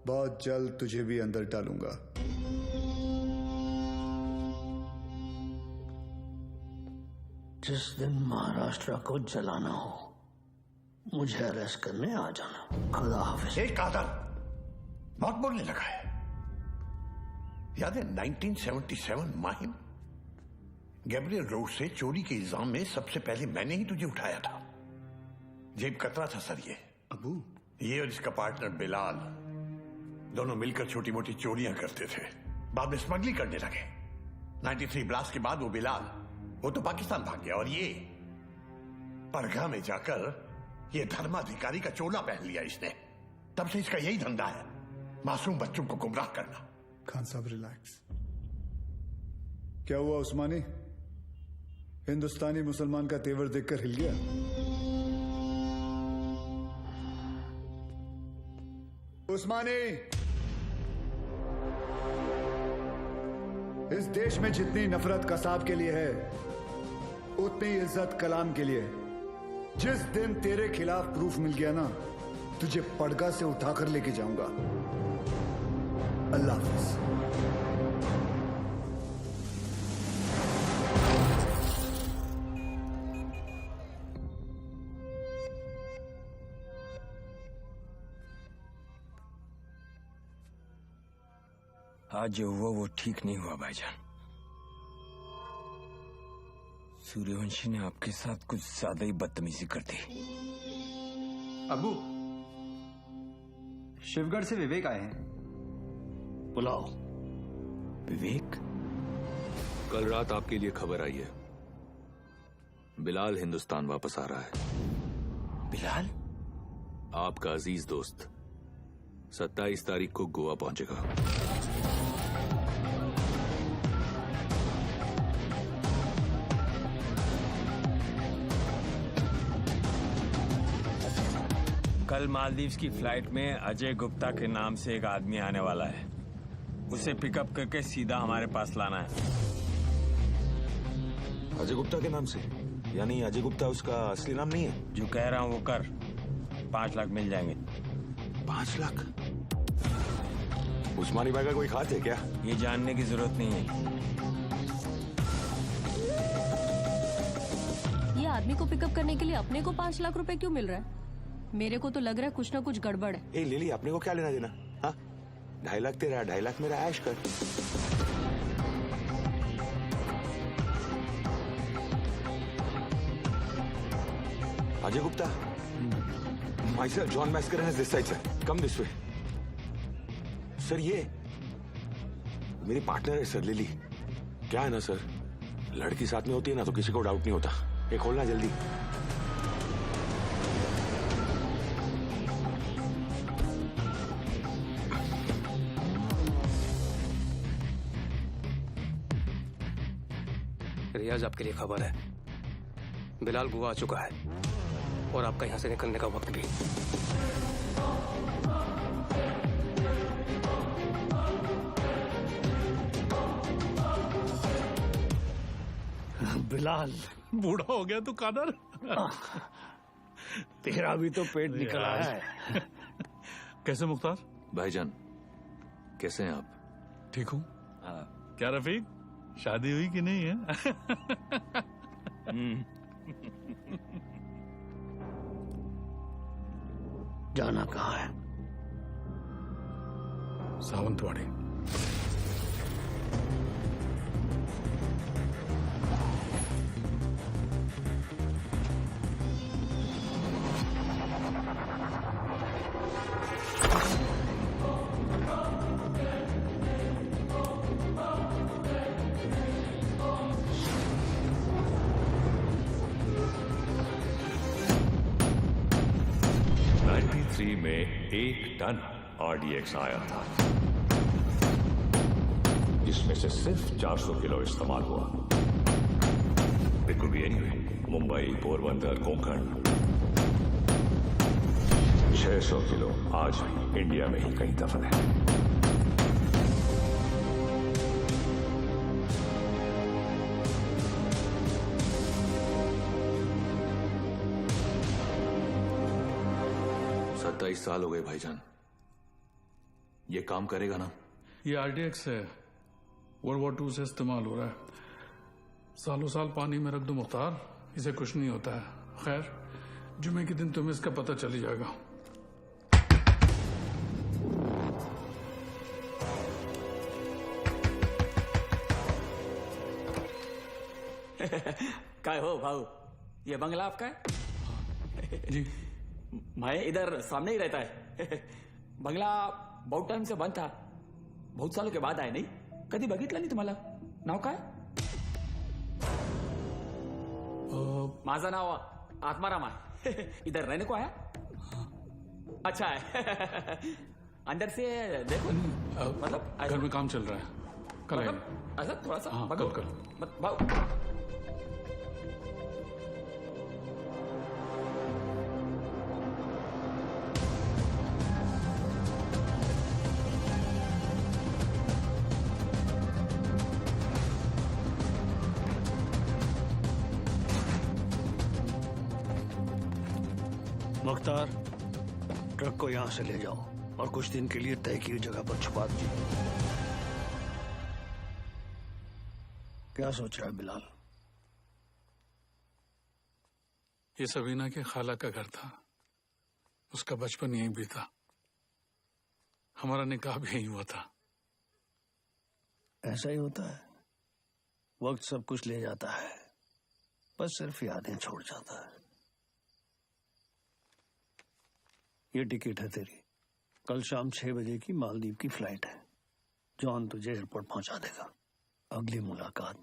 बहुत जल्द तुझे भी अंदर डालूंगा। जिस दिन महाराष्ट्र को जलाना हो मुझे अरेस्ट करने आ जाना। खुदा हाफिज। एक कादर बहुत बोलने लगा है। याद है 1977 माहिम गैब्रियल रोड से चोरी के इल्जाम में सबसे पहले मैंने ही तुझे उठाया था। जेब कतरा था सर ये। अबू, ये और इसका पार्टनर बिलाल दोनों मिलकर छोटी मोटी चोरियां करते थे, बाद में स्मगलिंग करने लगे। 93 ब्लास्ट के बाद वो बिलाल वो तो पाकिस्तान भाग गया और ये परगा में जाकर ये धर्माधिकारी का चोला पहन लिया इसने। तब से इसका यही धंधा है, मासूम बच्चों को गुमराह करना। खान साहब रिलैक्स। क्या हुआ उस्मानी? हिंदुस्तानी मुसलमान का तेवर देखकर हिल गया? उस्मानी, इस देश में जितनी नफरत कसाब के लिए है उतनी इज्जत कलाम के लिए। जिस दिन तेरे खिलाफ प्रूफ मिल गया ना, तुझे पड़गा से उठाकर लेके जाऊंगा। अल्लाह हाफिज। आज जो हुआ वो ठीक नहीं हुआ भाईजान। सूर्यवंशी ने आपके साथ कुछ ज्यादा ही बदतमीजी कर दी। अबू, शिवगढ़ से विवेक आए हैं। बुलाओ। विवेक? कल रात आपके लिए खबर आई है, बिलाल हिंदुस्तान वापस आ रहा है। बिलाल? आपका अजीज दोस्त 27 तारीख को गोवा पहुंचेगा। कल मालदीव्स की फ्लाइट में अजय गुप्ता के नाम से एक आदमी आने वाला है। उसे पिकअप करके सीधा हमारे पास लाना है। अजय गुप्ता के नाम से? यानी अजय गुप्ता उसका असली नाम नहीं है? जो कह रहा हूँ वो कर। 5 लाख मिल जाएंगे। 5 लाख? उस्मानी भाई का कोई खास है क्या? ये जानने की जरूरत नहीं है। ये आदमी को पिकअप करने के लिए अपने को 5 लाख रुपए क्यों मिल रहा है? मेरे को तो लग रहा है कुछ ना कुछ गड़बड़ है। ए लिली, अपने को क्या लेना देना? हाँ, 2.5 लाख तेरा, 2.5 लाख मेरा, ऐश कर। Ajay Gupta, myself John Mascarenhas is this side sir. Come this way. Sir ये मेरी पार्टनर है सर, लिली। क्या है ना सर, लड़की साथ में होती है ना तो किसी को डाउट नहीं होता। ये खोलना जल्दी। रियाज, आपके लिए खबर है, बिलाल गोवा आ चुका है और आपका यहां से निकलने का वक्त भी। बिलाल बूढ़ा हो गया तू कादर। तेरा भी तो पेट निकला है। कैसे मुख्तार? भाईजान कैसे हैं आप? ठीक हूँ। क्या रफीक, शादी हुई कि नहीं है? जाना कहाँ है? सावंतवाड़ी। में 1 टन RDX आया था। जिसमें से सिर्फ 400 किलो इस्तेमाल हुआ। It could be anyway, Mumbai, Porbandar, Konkan. 600 kilo आज भी इंडिया में ही कहीं दफन है। साल हो गए भाईजान, ये काम करेगा ना? ये आरडीएक्स है, वर्ल्ड वॉर 2 से इस्तेमाल हो रहा है। सालों साल पानी में रख दो मुख्तार, इसे कुछ नहीं होता है। खैर, जुमे के दिन तुम्हें इसका पता चल ही जाएगा। काय हो भाऊ, ये बंगला आपका है? जी, मैं इधर सामने ही रहता है। बंगला बहुत टाइम से बंद था, बहुत सालों के बाद आए। नहीं कधी बघितलं नाही तुम्हाला? नाव काय? माझं नाव आत्माराम आहे। इधर रहने को आया? अच्छा है। अंदर से देखो, मतलब घर में काम चल रहा है, कल आएंगे। ऐसा थोड़ा सा हाँ, कल भाऊ। मुख्तार, ट्रक को यहां से ले जाओ और कुछ दिन के लिए तय की जगह पर छुपा दीजिए। क्या सोच रहा है बिलाल? ये सबीना के खाला का घर था, उसका बचपन यहीं बीता, हमारा निकाह भी यहीं हुआ था। ऐसा ही होता है, वक्त सब कुछ ले जाता है, बस सिर्फ यादें छोड़ जाता है। ये टिकट है तेरी, कल शाम 6 बजे की मालदीव की फ्लाइट है। जॉन तुझे एयरपोर्ट पहुंचा देगा। अगली मुलाकात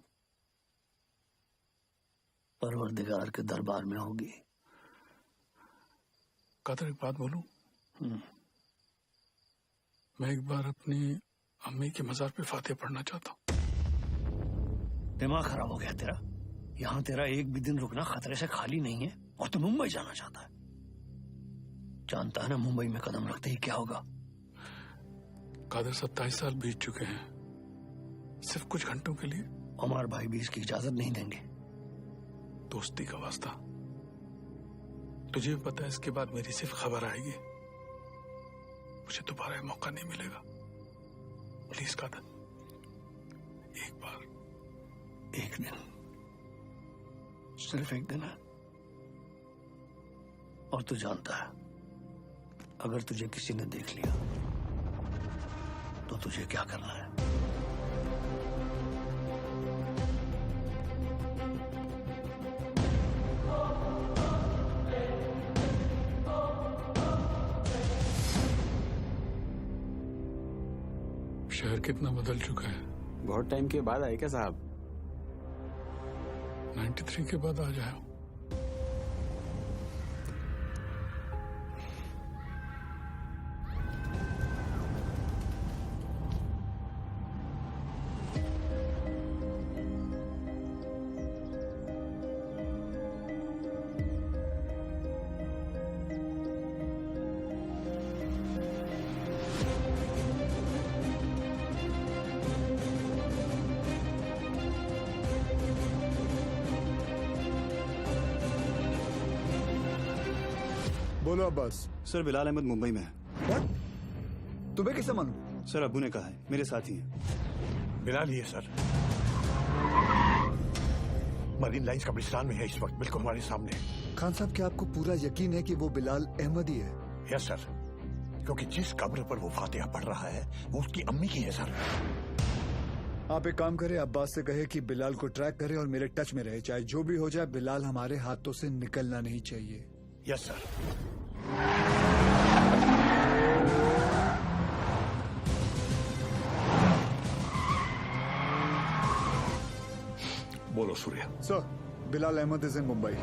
परवरदिगार के दरबार में होगी। कादर, एक बात बोलूं? मैं एक बार अपनी अम्मी के मजार पे फातिहा पढ़ना चाहता हूँ। दिमाग खराब हो गया तेरा? यहाँ तेरा एक भी दिन रुकना खतरे से खाली नहीं है और तू मुंबई जाना चाहता है। जानता है ना मुंबई में कदम रखते ही क्या होगा? कादर, 27 साल बीत चुके हैं, सिर्फ कुछ घंटों के लिए। उमर भाई भी इसकी इजाजत नहीं देंगे। दोस्ती का वास्ता, तुझे भी पता है इसके बाद मेरी सिर्फ खबर आएगी, मुझे दोबारा ये मौका नहीं मिलेगा। प्लीज कादर, एक बार, एक दिन, सिर्फ एक दिन है। और तू जानता है, अगर तुझे किसी ने देख लिया तो तुझे क्या करना है? शहर कितना बदल चुका है। बहुत टाइम के बाद आए क्या साहब? 93 के बाद आ जाए। बोलो अब्बास। सर, बिलाल अहमद मुंबई में है। What? तुम्हें कैसे मालूम? सर, अब्बू ने कहा है, मेरे साथी हैं। बिलाल ही है सर, मरीन लाइंस कब्रिस्तान में है इस वक्त, बिल्कुल हमारे सामने। खान साहब, क्या आपको पूरा यकीन है कि वो बिलाल अहमद ही है? यस सर, क्योंकि जिस कब्र पर वो फातिहा पढ़ रहा है वो उसकी अम्मी की है सर। आप एक काम करें, अब्बास से कहे कि बिलाल को ट्रैक करे और मेरे टच में रहे। चाहे जो भी हो जाए, बिलाल हमारे हाथों से निकलना नहीं चाहिए। Yes sir. बोलो Surya. Sir, Bilal Ahmed is in Mumbai.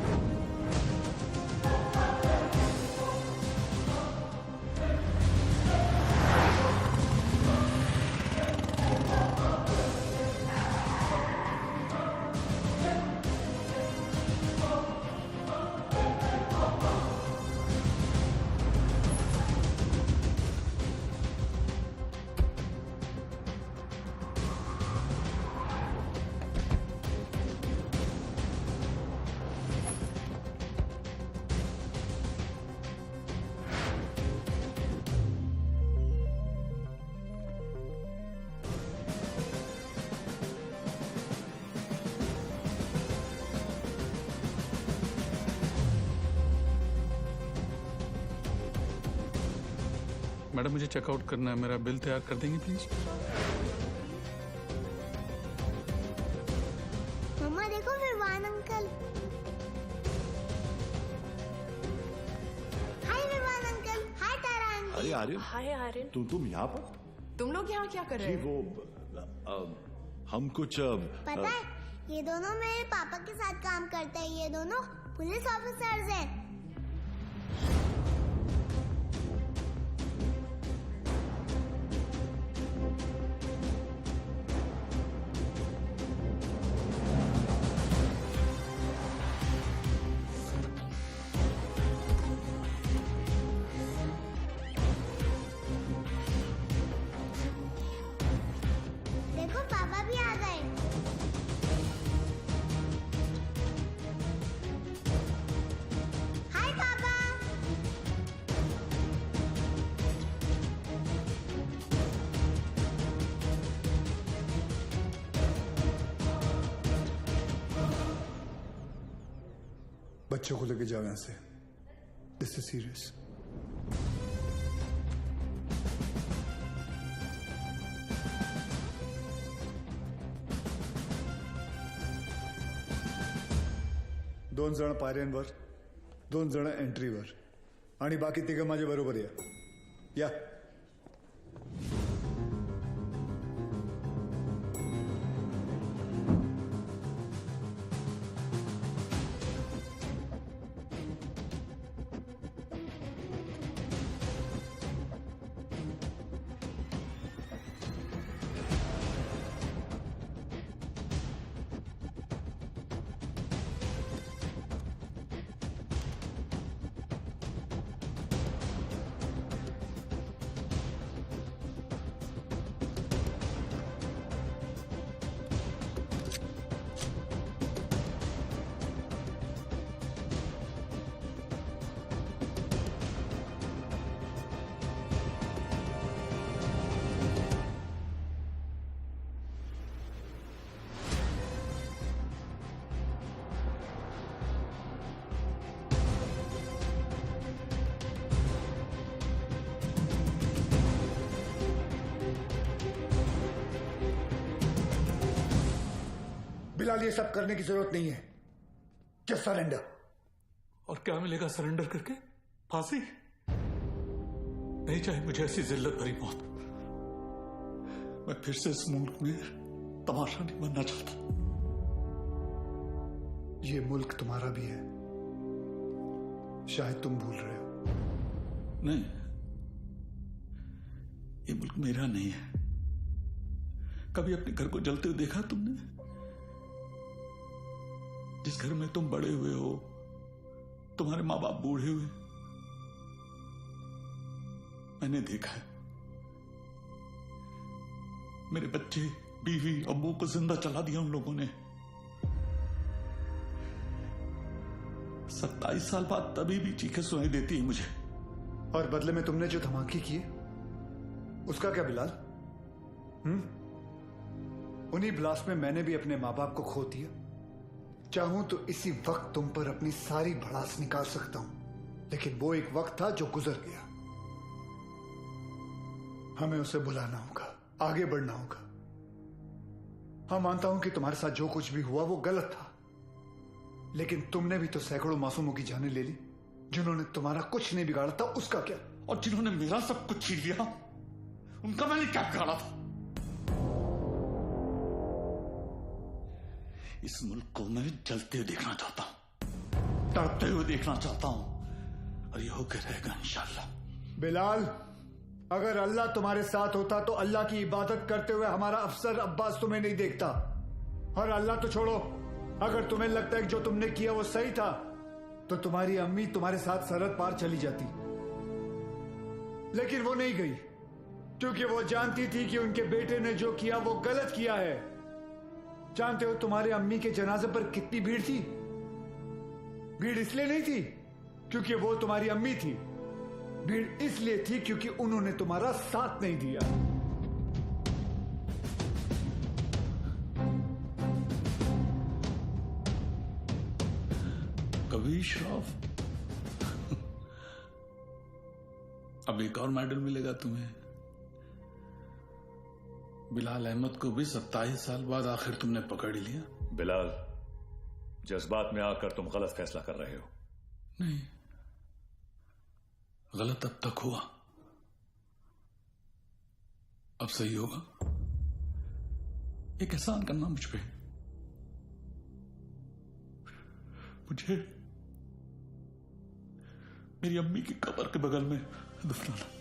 Madam मुझे चेकआउट करना है, मेरा बिल तैयार कर देंगे प्लीज? मम्मा देखो विवान अंकल। हाय विवान अंकल। हाय तारा आंटी। अरे आर्यन, हाय आर्यन। तुम यहाँ पर? तुम लोग यहाँ क्या कर रहे जी हो? वो हम कुछ पता है ये दोनों मेरे पापा के साथ काम करते हैं। ये दोनों पुलिस ऑफिसर्स हैं। देखो पापा भी आ गए। हाय पापा। बच्चों को लेके जाओ यहाँ से। This is serious. दोन जण पायऱ्यांवर, दोन जण एंट्रीवर आणि बाकी तिघं माझ्या बरोबर या। बिलाल, ये सब करने की जरूरत नहीं है। Just surrender. और क्या मिलेगा सरेंडर करके? फांसी? नहीं चाहिए मुझे ऐसी जिल्लत भरी मौत। मैं फिर से इस मुल्क में तमाशा नहीं बनना चाहता। ये मुल्क तुम्हारा भी है, शायद तुम भूल रहे हो। नहीं, ये मुल्क मेरा नहीं है। कभी अपने घर को जलते हुए देखा तुमने? जिस घर में तुम बड़े हुए हो, तुम्हारे माँ बाप बूढ़े हुए, मैंने देखा है। मेरे बच्चे, बीवी, अब्बू को जिंदा चला दिया उन लोगों ने। 27 साल बाद तभी भी चीखें सुनाई देती है मुझे। और बदले में तुमने जो धमाके किए, उसका क्या बिलाल? उन्हीं ब्लास्ट में मैंने भी अपने माँ बाप को खो दिया। चाहूं तो इसी वक्त तुम पर अपनी सारी भड़ास निकाल सकता हूं, लेकिन वो एक वक्त था जो गुजर गया। हमें उसे बुलाना होगा, आगे बढ़ना होगा। हाँ, मानता हूं कि तुम्हारे साथ जो कुछ भी हुआ वो गलत था, लेकिन तुमने भी तो सैकड़ों मासूमों की जानें ले ली। जिन्होंने तुम्हारा कुछ नहीं बिगाड़ा था, उसका क्या? और जिन्होंने मेरा सब कुछ छीन लिया, उनका मैंने क्या बिगाड़ा था? इस मुल्क को मैं जलते हुए देखना चाहता हूं, तड़पते हुए देखना चाहता हूं, और ये होकर रहेगा इंशाल्लाह। बिलाल, अगर अल्लाह तुम्हारे साथ होता तो अल्लाह की इबादत करते हुए हमारा अफसर अब्बास तुम्हें नहीं देखता। और अल्लाह तो छोड़ो, अगर तुम्हें लगता है कि जो तुमने किया वो सही था, तो तुम्हारी अम्मी तुम्हारे साथ सरहद पार चली जाती। लेकिन वो नहीं गई, क्योंकि वो जानती थी कि उनके बेटे ने जो किया वो गलत किया है। जानते हो तुम्हारे अम्मी के जनाजे पर कितनी भीड़ थी? भीड़ इसलिए नहीं थी क्योंकि वो तुम्हारी अम्मी थी, भीड़ इसलिए थी क्योंकि उन्होंने तुम्हारा साथ नहीं दिया। कभी श्राफ, अब एक और मेडल मिलेगा तुम्हें। बिलाल अहमद को भी 27 साल बाद आखिर तुमने पकड़ ही लिया। बिलाल, जज्बात में आकर तुम गलत फैसला कर रहे हो। नहीं, गलत अब तक हुआ, अब सही होगा। एक एहसान करना मुझ पे, मुझे मेरी अम्मी की कब्र के बगल में दफनाना।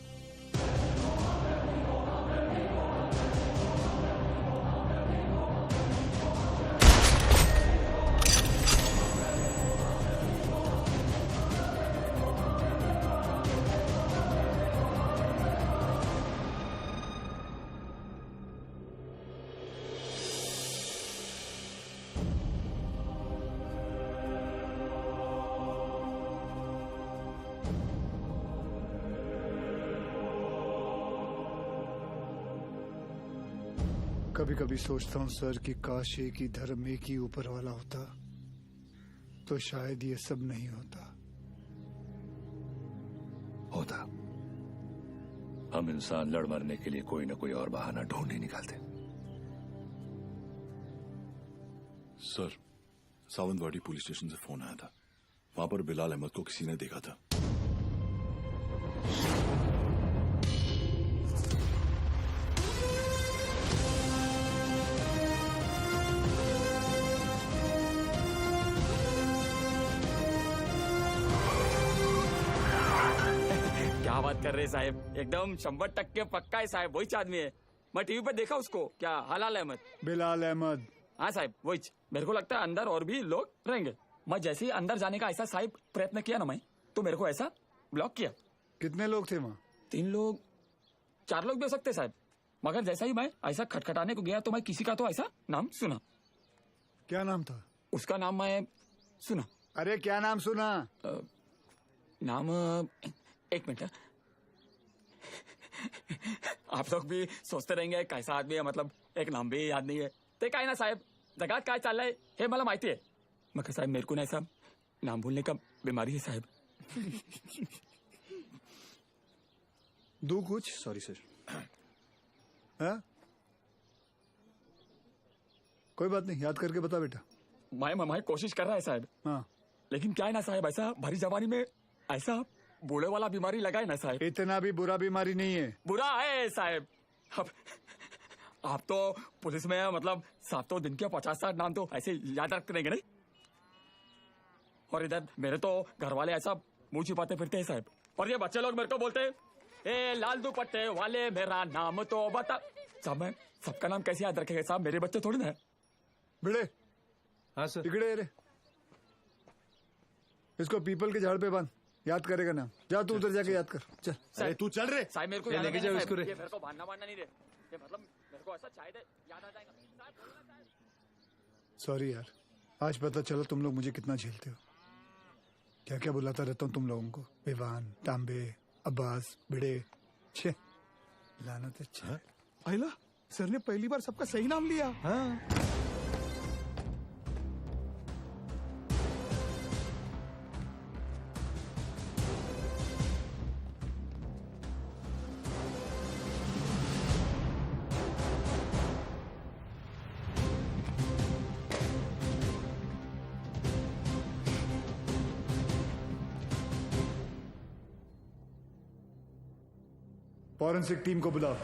कभी कभी सोचता हूँ सर कि काश एक ही धर्म एक ही ऊपर वाला होता तो शायद ये सब नहीं होता। हम इंसान लड़ मरने के लिए कोई ना कोई और बहाना ढूंढ ही निकालते। सर, सावंतवाड़ी पुलिस स्टेशन से फोन आया था। वहां पर बिलाल अहमद को किसी ने देखा था। क्या बात कर रहे हैं साहब, एकदम 100% पक्का है साहब, वही आदमी है। मैं टीवी पर देखा उसको। क्या हलाल अहमद? बिलाल अहमद। हाँ साहब वही। मेरे को लगता है अंदर और भी लोग रहेंगे। मैं जैसे ही अंदर जाने का ऐसा साहब प्रयत्न किया ना मैं, तो मेरे को ऐसा ब्लॉक किया। कितने लोग थे वहाँ? 3 लोग 4 लोग भी हो सकते साहब, मगर जैसा ही मैं ऐसा खटखटाने को गया तो मैं किसी का तो ऐसा नाम सुना। क्या नाम था उसका? नाम मैं सुना। अरे क्या नाम सुना? नाम एक मिनट। आप लोग भी सोचते रहेंगे कैसा आदमी है, मतलब एक नाम भी याद नहीं है। ते काय ना साहेब, जगात काय चाललंय हे मला माहिती आहे, मग साहेब मेरे को ना ऐसा नाम भूलने का बीमारी है साहब। दो कुछ। Sorry sir. हाँ? कोई बात नहीं, याद करके बता बेटा। मैं कोशिश कर रहा है साहब। हाँ। लेकिन क्या है ना साहब, ऐसा भरी जवानी में ऐसा बूढ़े वाला बीमारी लगा है ना साहब। इतना भी बुरा बीमारी नहीं है। बुरा है साहब। अब आप तो पुलिस में है, मतलब 7 दिन के 50-60 नाम तो ऐसे याद रख देंगे नहीं। और इधर मेरे तो घर वाले ऐसा मुंह छिपाते फिरते हैं साहब। और ये बच्चे लोग मेरे को बोलते हैं, ए लाल दुपट्टे वाले मेरा नाम तो बता। साहब मैं सबका नाम कैसे याद रखेगा साहब, मेरे बच्चे थोड़ी ना है। बिड़े। हाँ सर। बिगड़े रे, इसको पीपल के झाड़ पे बांध, याद करेगा नाम। जा तू उधर जाके याद कर। चल। अरे तू चल रे साहब मेरे को लेके जाओ इसको रे। ये मेरे को भानना मानना नहीं रे, ये मतलब मेरे को ऐसा चाहिए याद आ जाएगा। सॉरी यार, आज पता चला तुम लोग मुझे कितना झेलते हो। क्या क्या बुलाता रहता हूँ तुम लोगों को, विवान, तांबे, अब्बास, भिड़े। छे लानत। अच्छा आइला सर ने पहली बार सबका सही नाम लिया। हाँ। फॉरेंसिक टीम को बुलाओ।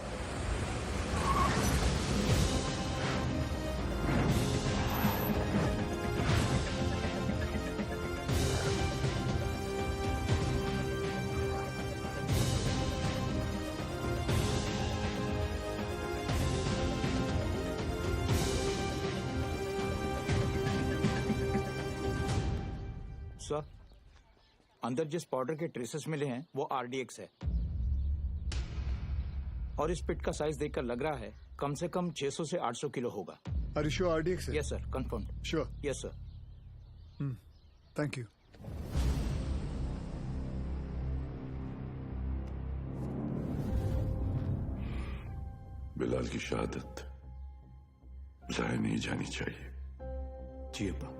सर, अंदर जिस पाउडर के ट्रेसेस मिले हैं वो आरडीएक्स है, और इस पिट का साइज देखकर लग रहा है कम से कम 600 से 800 किलो होगा। Are you sure RDX है? Yes sir, confirm. Sure? Yes sir. Thank you. Bilal की शहादत जाया नहीं जानी चाहिए। जी अब्बा।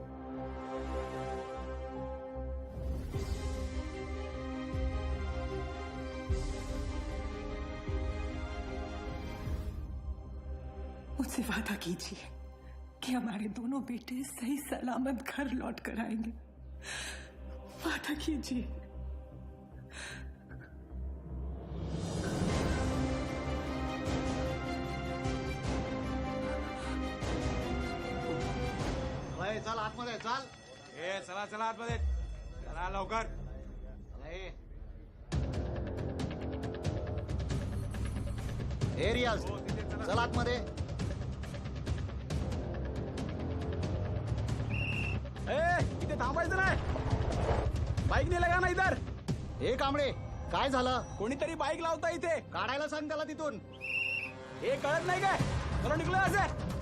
मुझसे वादा कीजिए कि हमारे दोनों बेटे सही सलामत घर लौट कर आएंगे। वादा कीजिए। चल आतमध्ये चल. चला चला आतमध्ये चला लवकर. रियाज चल आतमध्ये. इथे थांबायचं नाही. बाईक नेला का ना इधर. हे कांबळे काय झालं? कोणीतरी बाईक लावता इथे. काढायला सांग त्याला तिथून. हे कळत नाही काय. चलो निघलो असे.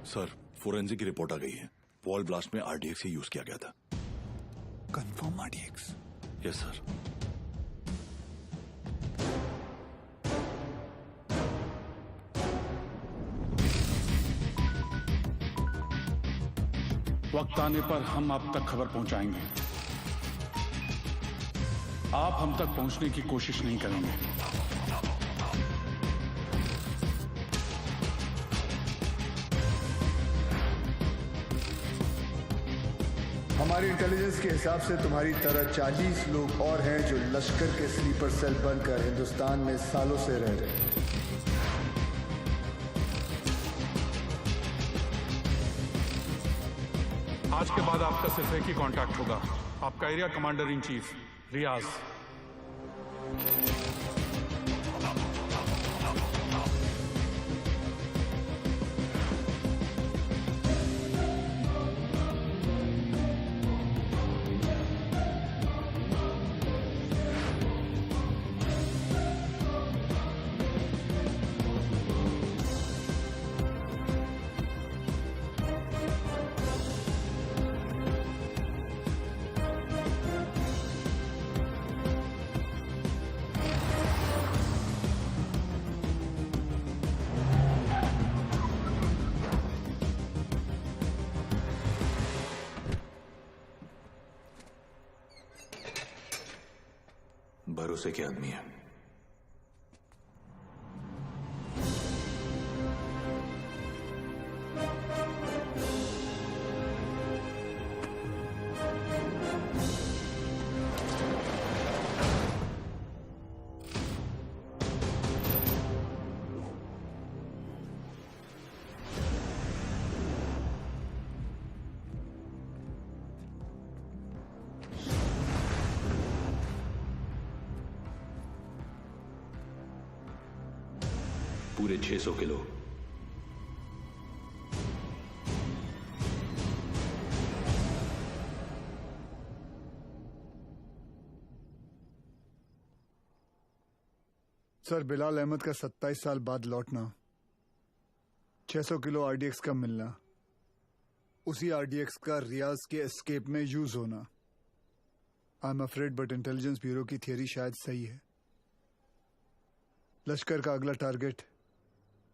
सर, फोरेंसिक की रिपोर्ट आ गई है। वॉल ब्लास्ट में आरडीएक्स ही यूज किया गया था। Confirm RDX? Yes sir. वक्त आने पर हम आप तक खबर पहुंचाएंगे। आप हम तक पहुंचने की कोशिश नहीं करेंगे। हमारी इंटेलिजेंस के हिसाब से तुम्हारी तरह 40 लोग और हैं जो लश्कर के स्लीपर सेल बनकर हिंदुस्तान में सालों से रह रहे हैं। आज के बाद आपका सिर्फ एक ही कांटेक्ट होगा, आपका एरिया कमांडर इन चीफ रियाज। भरोसे के आदमी है। पूरे 600 किलो। सर, बिलाल अहमद का 27 साल बाद लौटना, 600 किलो आरडीएक्स का मिलना, उसी आरडीएक्स का रियाज के एस्केप में यूज होना। I am afraid but intelligence bureau की थियरी शायद सही है। लश्कर का अगला टारगेट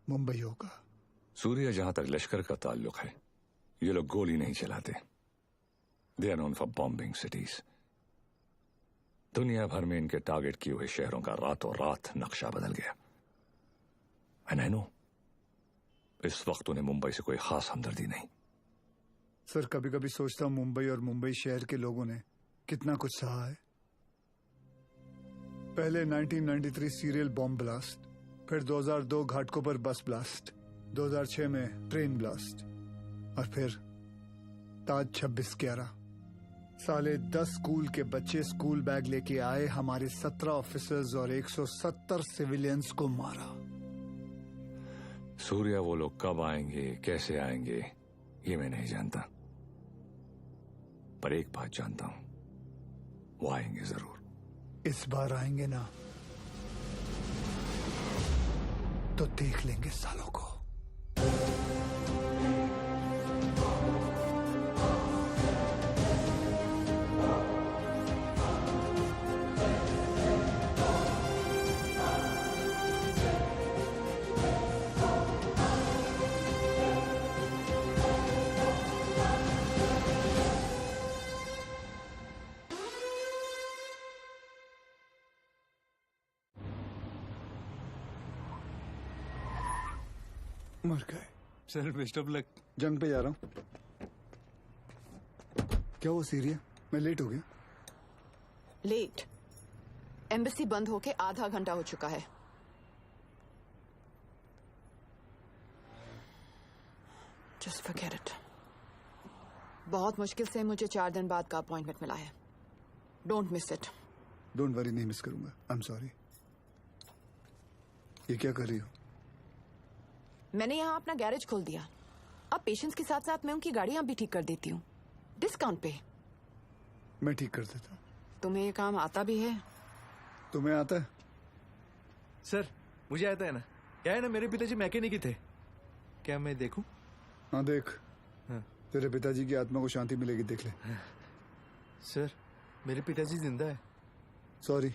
मुंबई होगा। सूर्य, जहां तक लश्कर का ताल्लुक है, ये लोग गोली नहीं चलाते। They are known for bombing cities. दुनिया भर में इनके टारगेट किए हुए शहरों का रातों रात नक्शा बदल गया। एंड आई नो, इस वक्त उन्हें मुंबई से कोई खास हमदर्दी नहीं। सर, कभी कभी सोचता हूं मुंबई और मुंबई शहर के लोगों ने कितना कुछ सहा है। पहले 1993 सीरियल बॉम्ब ब्लास्ट, फिर 2002 घाटकों पर बस ब्लास्ट, 2006 में ट्रेन ब्लास्ट, और फिर ताज 26/11। साले 10 स्कूल के बच्चे स्कूल बैग लेके आए, हमारे 17 ऑफिसर्स और 170 सिविलियंस को मारा। सूर्य, वो लोग कब आएंगे, कैसे आएंगे, ये मैं नहीं जानता, पर एक बात जानता हूं, वो आएंगे जरूर। इस बार आएंगे ना तो देख लेंगे सालों को। मर गए। Sir best of luck. जंग पे जा रहा हूँ। क्या वो सीरिया? मैं लेट हो गया। लेट? एम्बेसी बंद होके आधा घंटा हो चुका है। Just forget it. बहुत मुश्किल से मुझे 4 दिन बाद का अपॉइंटमेंट मिला है। Don't miss it. Don't worry, नहीं मिस करूंगा। आई एम सॉरी। ये क्या कर रही हो? मैंने यहाँ अपना गैरेज खोल दिया। अब पेशेंट्स के साथ साथ मैं उनकी गाड़ियां भी ठीक कर देती हूँ, डिस्काउंट पे। मैं ठीक कर देता हूँ। तुम्हें ये काम आता भी है? तुम्हें आता है? सर मुझे आता है ना। क्या है ना, मेरे पिताजी मैकेनिक ही थे। क्या मैं देखूं? हाँ देख। हाँ। तेरे पिताजी की आत्मा को शांति मिलेगी, देख ले। सर मेरे पिताजी जिंदा है। सॉरी।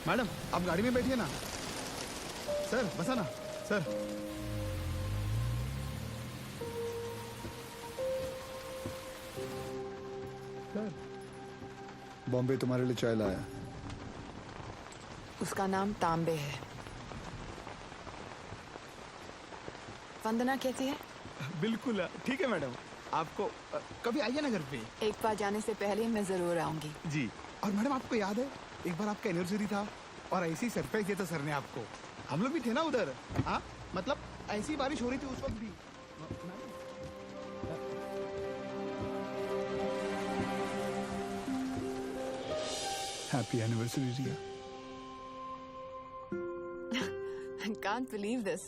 मैडम आप गाड़ी में बैठिए ना। सर बसा ना सर। बॉम्बे तुम्हारे लिए चाय लाया। उसका नाम तांबे है। वंदना कैसी है? बिल्कुल ठीक है मैडम। आपको कभी आइए ना घर पे। एक बार जाने से पहले मैं जरूर आऊंगी। जी। और मैडम आपको याद है एक बार आपका एनिवर्सरी था और ऐसी सरप्राइज दिया था सर ने आपको। हम लोग भी थे ना उधर। हाँ मतलब ऐसी बारिश हो रही थी उस वक्त भी। Happy anniversary Riya. I can't believe this.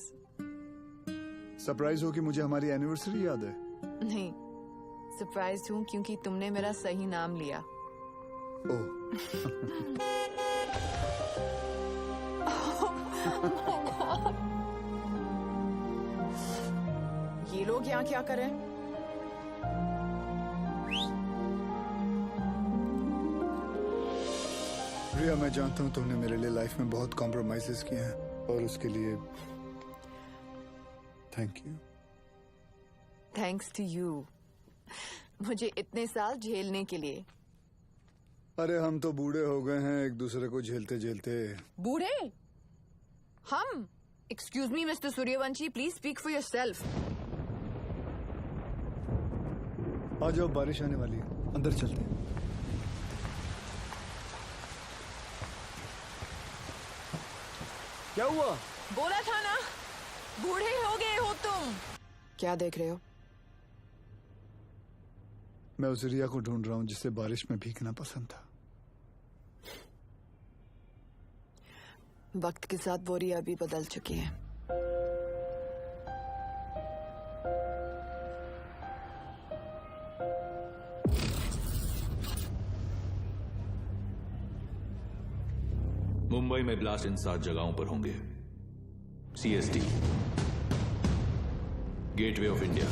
Surprise हो कि मुझे हमारी एनिवर्सरी याद है? नहीं, सरप्राइज हूँ क्योंकि तुमने मेरा सही नाम लिया। ओह। ये लोग यहाँ क्या कर रहे हैं? रिया, मैं जानता हूँ तुमने मेरे लिए लाइफ में बहुत कॉम्प्रोमाइजेस किए हैं और उसके लिए thank you. Thanks to you, मुझे इतने साल झेलने के लिए। अरे हम तो बूढ़े हो गए हैं एक दूसरे को झेलते झेलते। बूढ़े? हम? Excuse me mister Suryavanshi, please speak for yourself. आ जाओ, बारिश आने वाली है, अंदर चलते हैं। क्या हुआ? बोला था ना, बूढ़े हो गए हो तुम। क्या देख रहे हो? मैं उस रिया को ढूंढ रहा हूँ जिसे बारिश में भीगना पसंद था। वक्त के साथ वो रिया भी बदल चुकी है। मुंबई में ब्लास्ट इन 7 जगहों पर होंगे। CST, gateway of India,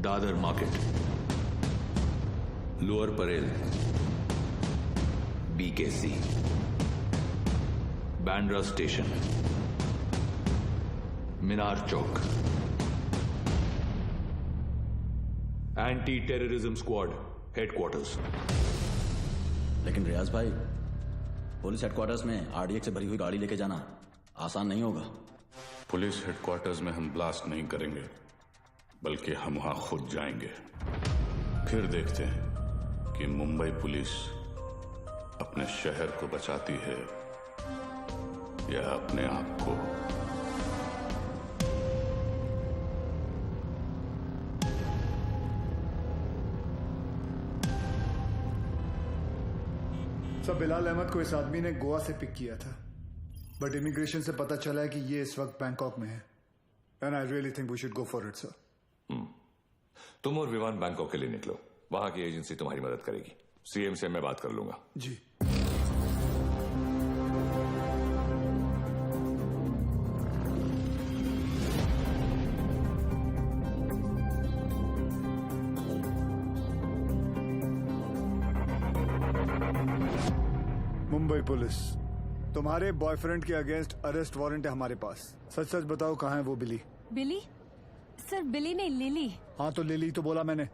Dadar market, lower Parel, BKC, Bandra station, Minar Chowk. Anti terrorism squad headquarters. लेकिन रियाज भाई, पुलिस हेडक्वार्टर्स में RDX से भरी हुई गाड़ी लेके जाना आसान नहीं होगा। पुलिस हेडक्वार्टर्स में हम ब्लास्ट नहीं करेंगे, बल्कि हम वहां खुद जाएंगे। फिर देखते हैं कि मुंबई पुलिस अपने शहर को बचाती है या अपने आप को। सब बिलाल अहमद को इस आदमी ने गोवा से पिक किया था, बट इमिग्रेशन से पता चला है कि ये इस वक्त बैंकॉक में है। And I really think we should go for it sir. तुम और विवान बैंकॉक के लिए निकलो। वहां की एजेंसी तुम्हारी मदद करेगी। सीएम से मैं बात कर लूंगा। जी। मुंबई पुलिस, तुम्हारे बॉयफ्रेंड के अगेंस्ट अरेस्ट वारंट है हमारे पास। सच सच बताओ कहाँ है वो बिली? बिली? सर बिली नहीं, लिली। हाँ तो लिली तो बोला मैंने।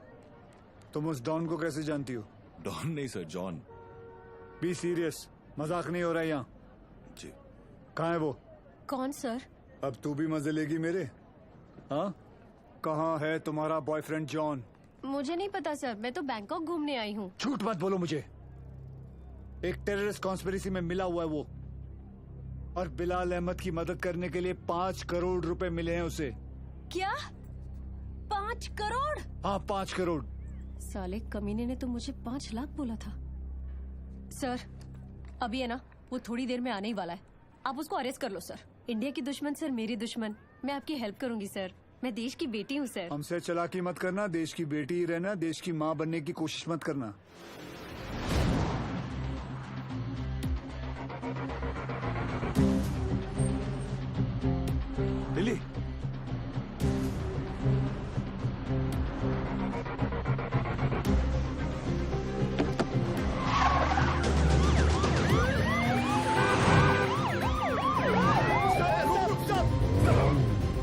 तुम उस डॉन को कैसे जानती हो? डॉन नहीं सर, जॉन। बी सीरियस, मजाक नहीं हो रहा है यहाँ। जी। कहाँ है वो? कौन सर? अब तू भी मजे लेगी मेरे? हाँ, कहाँ है तुम्हारा बॉयफ्रेंड जॉन? मुझे नहीं पता सर, मैं तो बैंकॉक घूमने आई हूँ। झूठ मत बोलो मुझे। एक टेररिस्ट कॉन्स्पिरेसी में मिला हुआ है वो, और बिलाल अहमद की मदद करने के लिए 5 करोड़ रुपए मिले हैं उसे। क्या? 5 करोड़? हाँ 5 करोड़। साले कमीने ने तो मुझे 5 लाख बोला था। सर अभी है ना, वो थोड़ी देर में आने ही वाला है, आप उसको अरेस्ट कर लो सर। इंडिया की दुश्मन सर मेरी दुश्मन, मैं आपकी हेल्प करूंगी सर, मैं देश की बेटी हूँ सर। हमसे चालाकी मत करना, देश की बेटी ही रहना, देश की माँ बनने की कोशिश मत करना। लिली,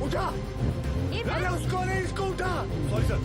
उठा! अरे उसको नहीं, इसको उठा। Sorry sir.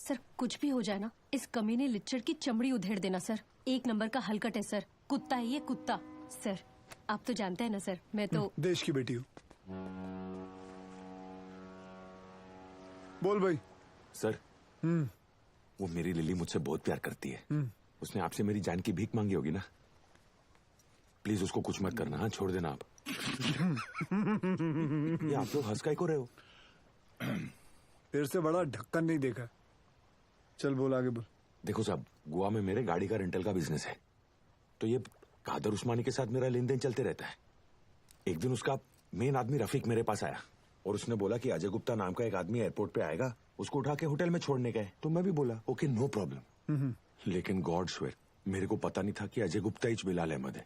सर कुछ भी हो जाए ना, इस कमीने लिच्चड़ की चमड़ी उधेड़ देना सर। 1 नंबर का हलकट है सर, कुत्ता है ये कुत्ता। सर आप तो जानते हैं ना सर, मैं तो देश की बेटी हूँ। बोल भाई। सर वो मेरी लिली मुझसे बहुत प्यार करती है। उसने आपसे मेरी जान की भीख मांगी होगी ना। प्लीज उसको कुछ मत करना। हाँ छोड़ देना आप। ये आप लोग हंस काहे को रहे हो? तेरे से बड़ा ढक्कन नहीं देखा। चल बोल आगे बोल। देखो साहब, गोवा में मेरे गाड़ी का रेंटल का बिजनेस है, तो ये कादर उस्मानी के साथ मेरा लेन देन चलते रहता है। एक दिन उसका मेन आदमी रफीक मेरे पास आया और उसने बोला कि अजय गुप्ता नाम का एक आदमी एयरपोर्ट पे आएगा, उसको उठा के होटल में छोड़ने गए। तो मैं भी बोला ओके नो प्रॉब्लम। लेकिन गॉड श्वेर मेरे को पता नहीं था कि अजय गुप्ता ही बिलाल अहमद है।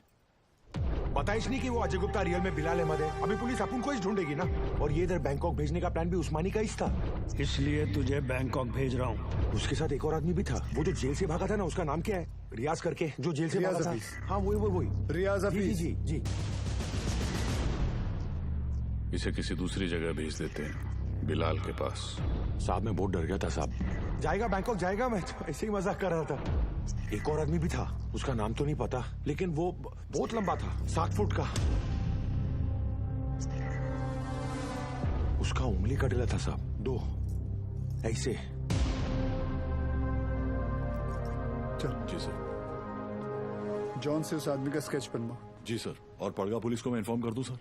पता ही नहीं कि वो अजय गुप्ता रियल में बिलाल अहमद है। अभी पुलिस अपन को ही ढूंढेगी ना। और ये इधर बैंकॉक भेजने का प्लान भी उस्मानी का ही था। इसलिए तुझे बैंकॉक भेज रहा हूँ। उसके साथ एक और आदमी भी था, वो जो जेल से भागा था ना, उसका नाम क्या है? रियाज करके, जो जेल से भागा था। हाँ वही रियाज हफीज। जी जी जी। इसे किसी दूसरी जगह भेज देते हैं, बिलाल के पास। साहब मैं बहुत डर गया था साहब। जाएगा बैंकॉक जाएगा, मैं तो ऐसे ही मजाक कर रहा था। एक और आदमी भी था, उसका नाम तो नहीं पता, लेकिन वो बहुत लंबा था, 7 फुट का। उसका उंगली कट गया था साहब, 2 ऐसे। चल जी सर। जॉन से उस आदमी का स्केच बनवा। जी सर। और पड़गा पुलिस को मैं इन्फॉर्म कर दूं सर?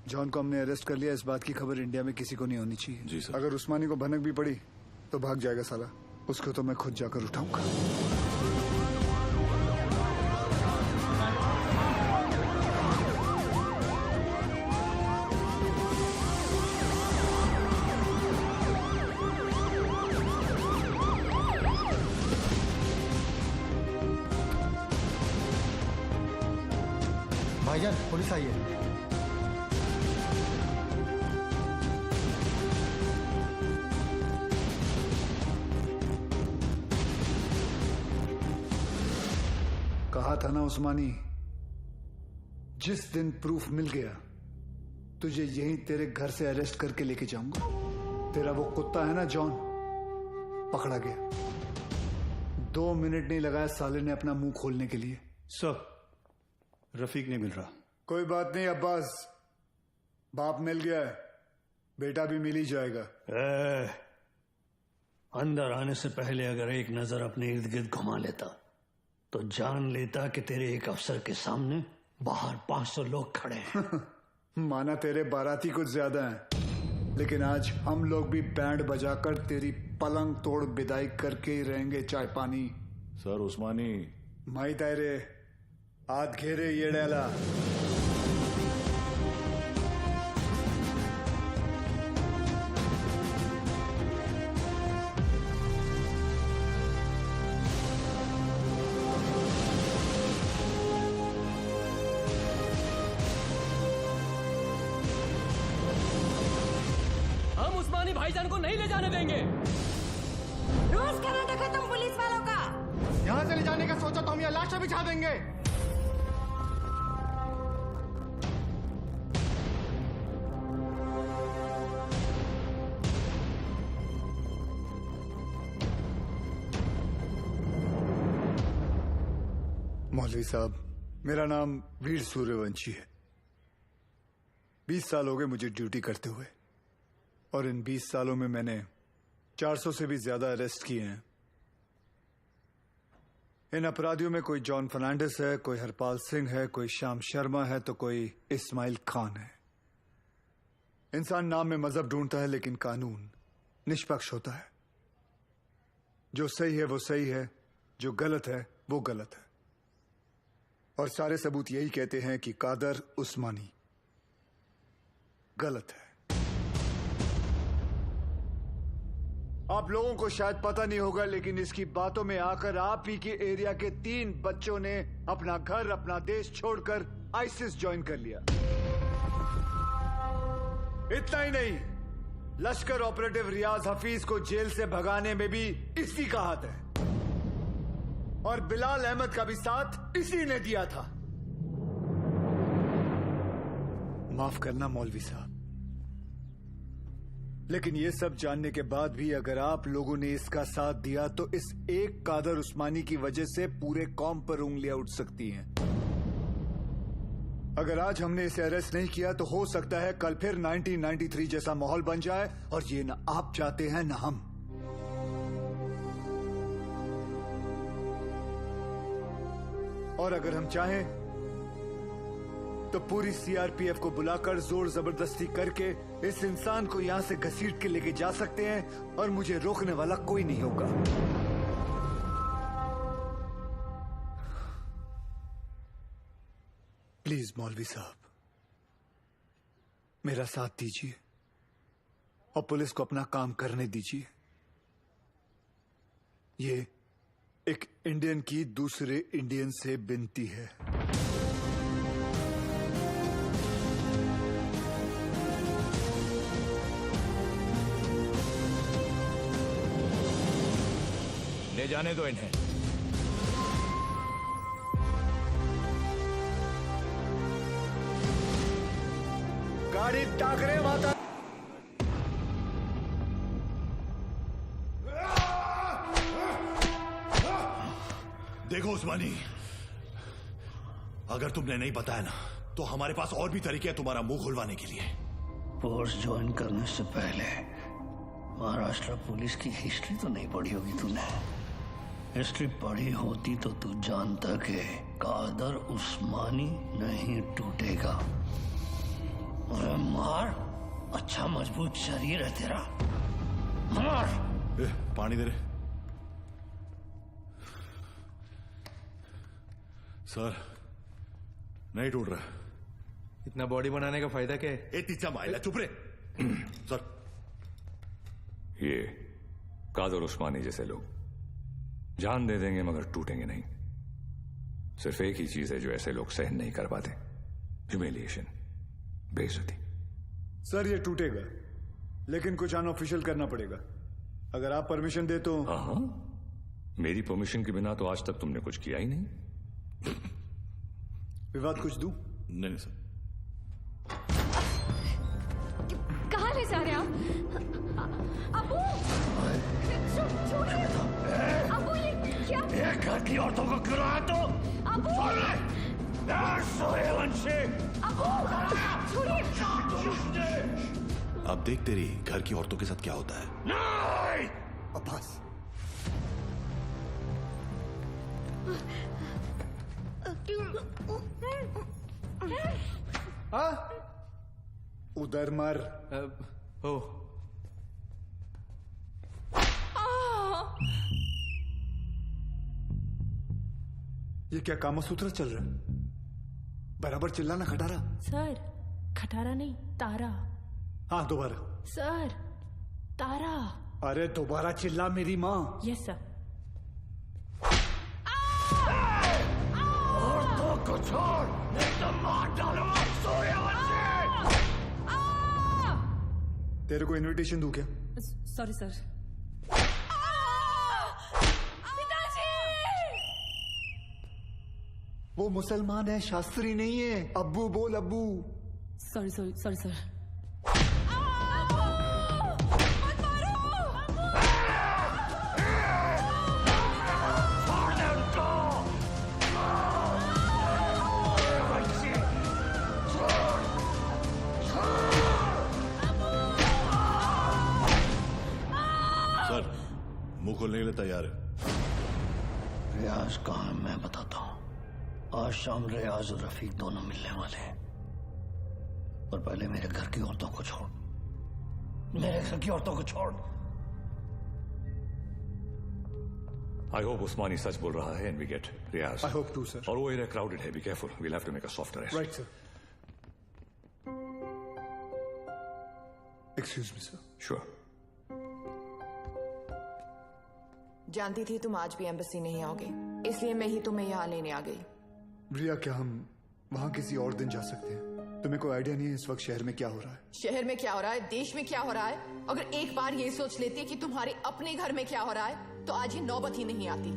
जॉन को हमने अरेस्ट कर लिया। इस बात की खबर इंडिया में किसी को नहीं होनी चाहिए। जी सर। अगर उस्मानी को भनक भी पड़ी तो भाग जाएगा साला। उसको तो मैं खुद जाकर उठाऊंगा। भाईजान पुलिस आई है। कहा था ना उस्मानी, जिस दिन प्रूफ मिल गया तुझे यहीं तेरे घर से अरेस्ट करके लेके जाऊंगा। तेरा वो कुत्ता है ना जॉन, पकड़ा गया। 2 मिनट नहीं लगाया साले ने अपना मुंह खोलने के लिए। सर रफीक नहीं मिल रहा। कोई बात नहीं अब्बास, बाप मिल गया है, बेटा भी मिल ही जाएगा। अंदर आने से पहले अगर एक नजर अपने इर्द गिर्द घुमा लेता तो जान लेता कि तेरे एक अफसर के सामने बाहर 500 लोग खड़े हैं। माना तेरे बाराती कुछ ज्यादा हैं, लेकिन आज हम लोग भी बैंड बजाकर तेरी पलंग तोड़ विदाई करके ही रहेंगे। चाय पानी सर उस्मानी माई तायरे हाथ घेरे ये डाला। भाईजान को नहीं ले जाने देंगे। रोज का नाटक है तुम पुलिस वालों का। यहाँ से ले जाने का सोचा तो हम यहाँ लाशें बिछा देंगे। मौलवी साहब, मेरा नाम वीर सूर्यवंशी है। 20 साल हो गए मुझे ड्यूटी करते हुए, और इन 20 सालों में मैंने 400 से भी ज्यादा अरेस्ट किए हैं। इन अपराधियों में कोई जॉन फर्नांडिस है, कोई हरपाल सिंह है, कोई श्याम शर्मा है, तो कोई इस्माइल खान है। इंसान नाम में मजहब ढूंढता है, लेकिन कानून निष्पक्ष होता है। जो सही है वो सही है, जो गलत है वो गलत है। और सारे सबूत यही कहते हैं कि कादर उस्मानी गलत है। आप लोगों को शायद पता नहीं होगा, लेकिन इसकी बातों में आकर आप ही के एरिया के 3 बच्चों ने अपना घर, अपना देश छोड़कर आईसिस ज्वाइन कर लिया। इतना ही नहीं, लश्कर ऑपरेटिव रियाज हफीज को जेल से भगाने में भी इसी का हाथ है, और बिलाल अहमद का भी साथ इसी ने दिया था। माफ करना मौलवी साहब, लेकिन ये सब जानने के बाद भी अगर आप लोगों ने इसका साथ दिया तो इस एक कादर उस्मानी की वजह से पूरे कौम पर उंगलियां उठ सकती हैं। अगर आज हमने इसे अरेस्ट नहीं किया तो हो सकता है कल फिर 1993 जैसा माहौल बन जाए, और ये ना आप चाहते हैं ना हम। और अगर हम चाहें तो पूरी सीआरपीएफ को बुलाकर जोर जबरदस्ती करके इस इंसान को यहां से घसीट के लेके जा सकते हैं, और मुझे रोकने वाला कोई नहीं होगा। प्लीज मौलवी साहब, मेरा साथ दीजिए और पुलिस को अपना काम करने दीजिए। ये एक इंडियन की दूसरे इंडियन से विनती है। ले जाने दो इन्हें। गाड़ी टाकरे माता। देखो उस्मानी, अगर तुमने नहीं बताया ना तो हमारे पास और भी तरीके हैं तुम्हारा मुंह खुलवाने के लिए। फोर्स ज्वाइन करने से पहले महाराष्ट्र पुलिस की हिस्ट्री तो नहीं पढ़ी होगी तूने। हिस्ट्री पढ़ी होती तो तू जानता कि कादर उस्मानी नहीं टूटेगा। अरे मार, अच्छा मजबूत शरीर है तेरा, मार। पानी दे रहे सर, नहीं टूट रहा। इतना बॉडी बनाने का फायदा क्या है? ए तीचा माइला, चुप रे सर। ये कादर उस्मानी जैसे लोग जान दे देंगे मगर टूटेंगे नहीं। सिर्फ एक ही चीज है जो ऐसे लोग सहन नहीं कर पाते, ह्यूमिलिएशन, बेइज्जती। सर ये टूटेगा, लेकिन कुछ अनऑफिशियल करना पड़ेगा। अगर आप परमिशन दे तो। हाँ, मेरी परमिशन के बिना तो आज तक तुमने कुछ किया ही नहीं। विवाद कुछ दूं? नहीं सर। कहाँ ले जा रहे आप? अबू, छोड़िए। अबू ये क्या? ये घर की औरतों को गिरा तो अबू, सूर्यवंशी। अबू, छोड़िए। अब देख तेरी घर की औरतों के साथ क्या होता है। नहीं। अब्बास, उधर मर। ओ ये क्या कामसूत्र चल रहा है? बराबर चिल्लाना खटारा। सर, खटारा नहीं, तारा। हाँ दोबारा। सर, तारा। अरे दोबारा चिल्ला मेरी माँ। Yes sir. औरतों को छोड़, नहीं तो मार डालूंगा सूर्यवंशी। तेरे को इनविटेशन दूं क्या? Sorry sir. वो मुसलमान है, शास्त्री नहीं है। अब्बू बोल, अब्बू। Sorry sorry sorry sir. Sir, मुंह खोलने के लिए तैयार है। रियाज कहाँ है मैं बताता हूँ। आज शाम रियाज और रफीक दोनों मिलने वाले हैं, और पहले मेरे घर की औरतों को छोड़, मेरे घर की औरतों को छोड़। आई होप उस्मानी सच बोल रहा है and we get Riyaz. I hope to sir. और वो एरिया क्राउडेड है, be careful, we'll have to make a soft arrest. Right sir. Excuse me sir. Sure. जानती थी तुम आज भी एम्बेसी नहीं आओगे, इसलिए मैं ही तुम्हें यहाँ लेने आ गई। रिया, क्या हम वहाँ किसी और दिन जा सकते हैं? तुम्हें कोई आइडिया नहीं है इस वक्त शहर में क्या हो रहा है? शहर में क्या हो रहा है, देश में क्या हो रहा है? अगर एक बार ये सोच लेती कि तुम्हारे अपने घर में क्या हो रहा है तो आज ये नौबत ही नहीं आती।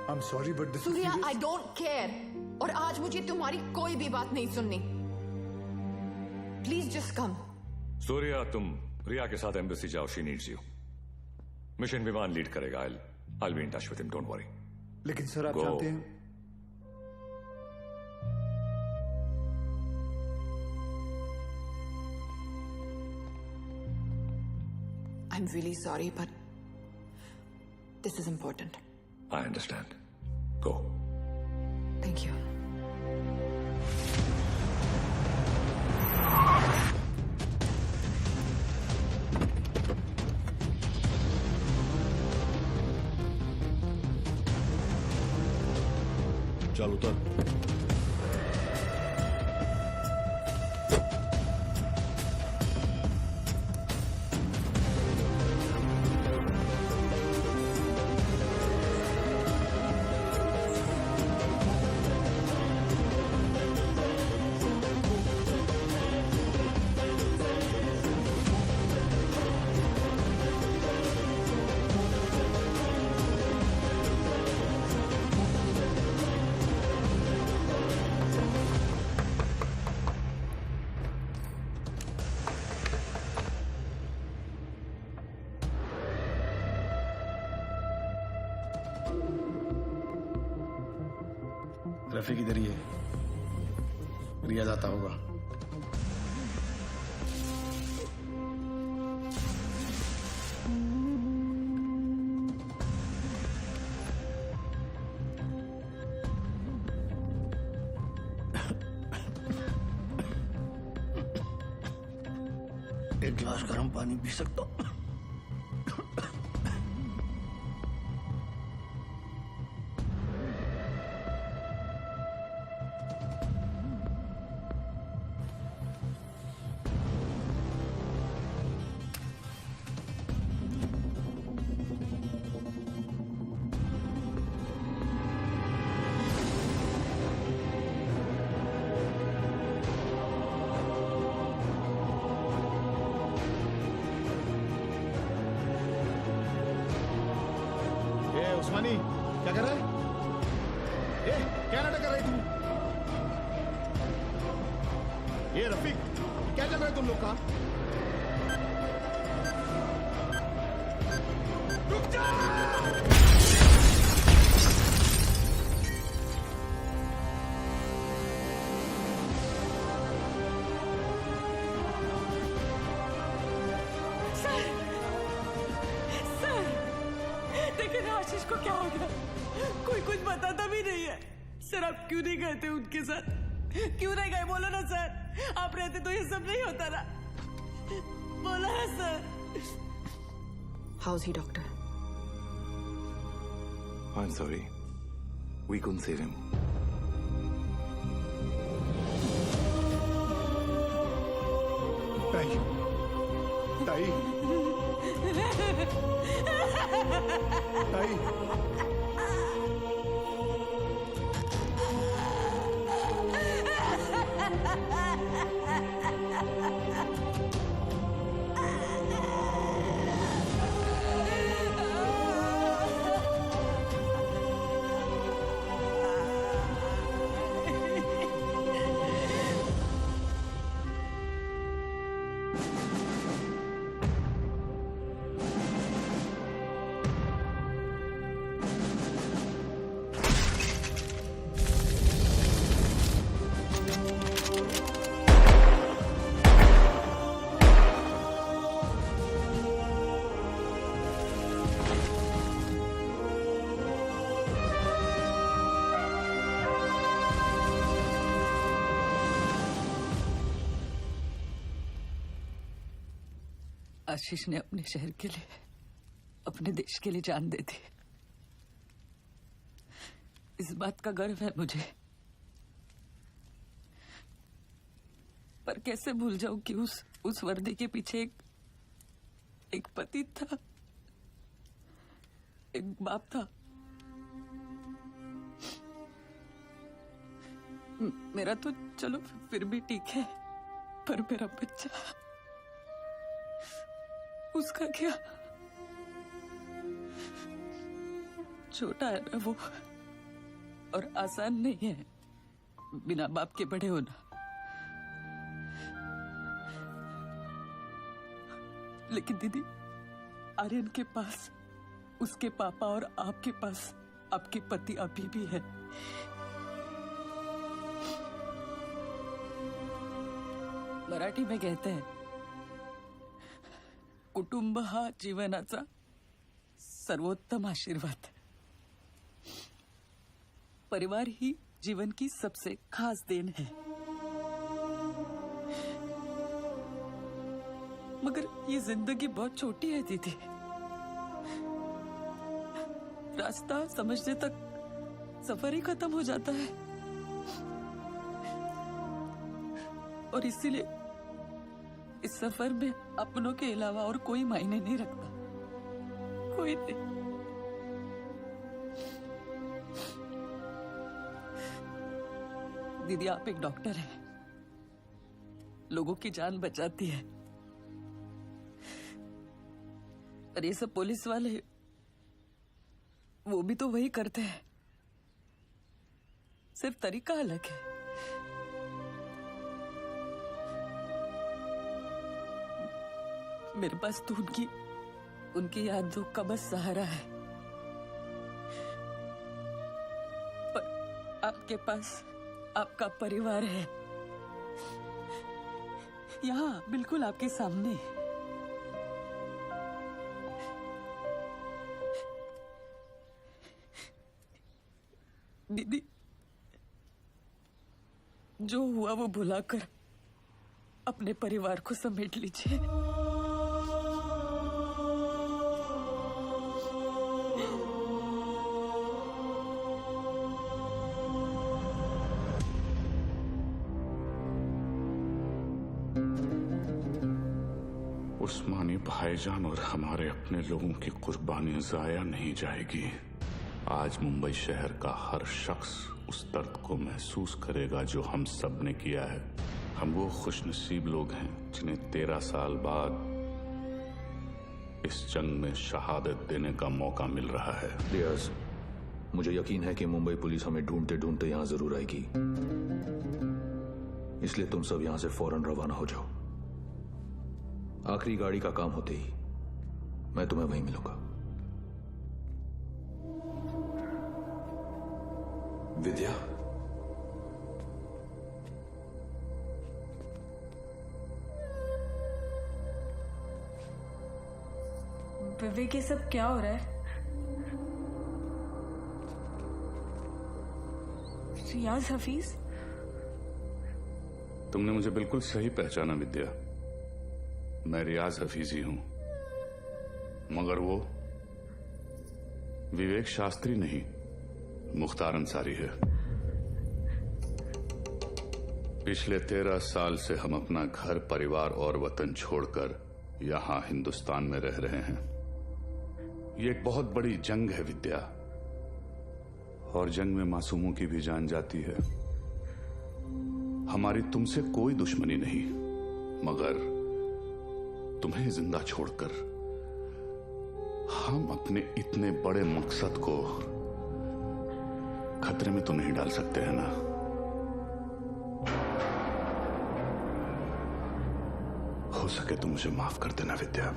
I'm sorry, but this is Surya, serious. I don't care। और आज मुझे तुम्हारी कोई भी बात नहीं सुननी। Please just come. सूर्या, तुम रिया के साथ एम्बेसी जाओ, शी नीड्स यू। मिशन विमान लीड करेगा। I'll be in touch with him, don't worry. लेकिन सर आप Go. जानते हैं I'm really sorry, but this is important. I understand. Go. Thank you. चल उतर। रफीक इधर ही है, रिया जाता होगा। एक गिलास गर्म पानी पी सकता हूँ? उस्मानी क्या कर रहा है? क्या नाटक कर रही तू? ये रफीक क्या चल रहा है तुम लोग का? रुक जा! आशीष को क्या हो गया? कोई कुछ बताता भी नहीं है। सर आप क्यों नहीं गए थे उनके साथ? क्यों नहीं गए? बोलो ना सर, आप रहते तो ये सब नहीं होता ना। बोलो ना sir. How is he, doctor? I'm sorry. We couldn't save him. ताई, ताई, ताई, आशीष ने अपने शहर के लिए, अपने देश के लिए जान दे दी। इस बात का गर्व है मुझे। पर कैसे भूल जाऊं कि उस वर्दी के पीछे एक पति था, एक बाप था। मेरा तो चलो फिर भी ठीक है, पर मेरा बच्चा, उसका क्या? छोटा है ना वो, और आसान नहीं है बिना बाप के बड़े होना। लेकिन दीदी, आर्यन के पास उसके पापा और आपके पास आपके पति अभी भी है। मराठी में कहते हैं, कुटुंब हा जीवनाचा सर्वोत्तम आशीर्वाद। परिवार ही जीवन की सबसे खास देन है। मगर ये जिंदगी बहुत छोटी है दीदी। रास्ता समझने तक सफर ही खत्म हो जाता है। और इसीलिए इस सफर में अपनों के अलावा और कोई मायने नहीं रखता, कोई नहीं। दीदी, आप एक डॉक्टर हैं, लोगों की जान बचाती है। और ये सब पुलिस वाले, वो भी तो वही करते हैं, सिर्फ तरीका अलग है। मेरे पास तो उनकी यादों का बस सहारा है, पर आपके पास आपका परिवार है, यहाँ बिल्कुल आपके सामने। दीदी, जो हुआ वो भुलाकर अपने परिवार को समेट लीजिए। उस्मानी भाईजान और हमारे अपने लोगों की कुर्बानी जाया नहीं जाएगी। आज मुंबई शहर का हर शख्स उस दर्द को महसूस करेगा जो हम सब ने किया है। हम वो खुशनसीब लोग हैं जिन्हें 13 साल बाद इस जंग में शहादत देने का मौका मिल रहा है। रियाज, मुझे यकीन है कि मुंबई पुलिस हमें ढूंढते ढूंढते यहाँ जरूर आएगी, इसलिए तुम सब यहाँ से फौरन रवाना हो जाओ। आखिरी गाड़ी का काम होते ही मैं तुम्हें वहीं मिलूंगा। विद्या, विवेक, ये सब क्या हो रहा है? रियाज हफीज? तुमने मुझे बिल्कुल सही पहचाना विद्या। मैं रियाज हफीज ही हूं, मगर वो विवेक शास्त्री नहीं, मुख्तार अंसारी है। पिछले 13 साल से हम अपना घर, परिवार और वतन छोड़कर यहां हिंदुस्तान में रह रहे हैं। ये एक बहुत बड़ी जंग है विद्या, और जंग में मासूमों की भी जान जाती है। हमारी तुमसे कोई दुश्मनी नहीं, मगर तुम्हें जिंदा छोड़कर हम अपने इतने बड़े मकसद को खतरे में तो नहीं डाल सकते हैं ना। हो सके तो मुझे माफ कर देना विद्या।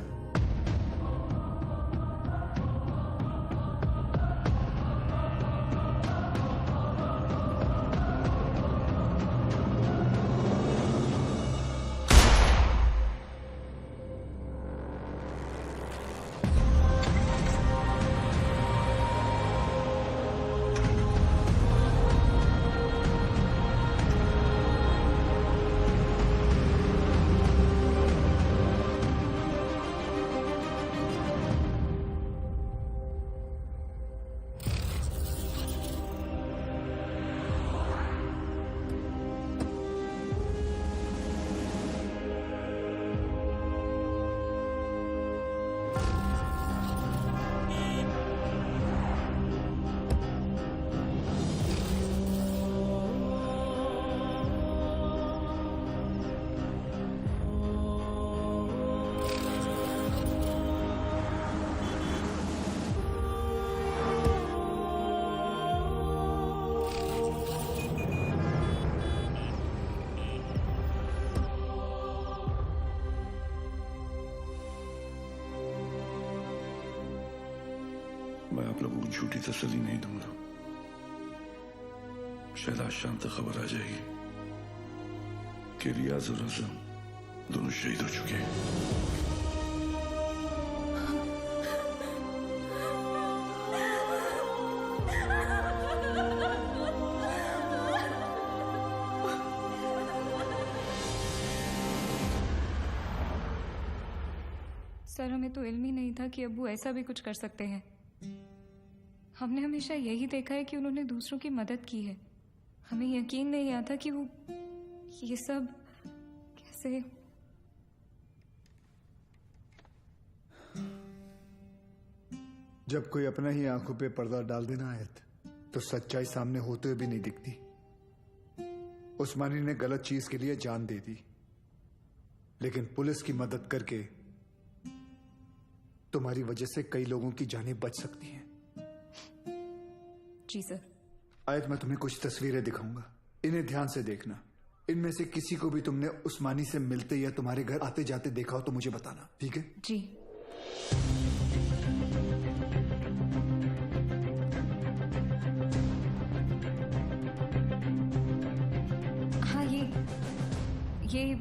मैं आप लोगों को झूठी तसल्ली नहीं दूंगा। शायद आज शाम तक खबर आ जाएगी कि रियाज और आजम दोनों शहीद हो चुके हैं। सर, हमें तो इल्म ही नहीं था कि अब्बू ऐसा भी कुछ कर सकते हैं। हमने हमेशा यही देखा है कि उन्होंने दूसरों की मदद की है। हमें यकीन नहीं आता कि वो ये सब कैसे। जब कोई अपना ही आंखों पे पर्दा डाल देना आयत, तो सच्चाई सामने होते हुए भी नहीं दिखती। उस्मानी ने गलत चीज के लिए जान दे दी, लेकिन पुलिस की मदद करके तुम्हारी वजह से कई लोगों की जानें बच सकती हैं। जी सर। आयत, मैं तुम्हें कुछ तस्वीरें दिखाऊंगा, इन्हें ध्यान से देखना। इनमें से किसी को भी तुमने उस्मानी से मिलते या तुम्हारे घर आते जाते देखा हो तो मुझे बताना, ठीक है? जी। हाँ, ये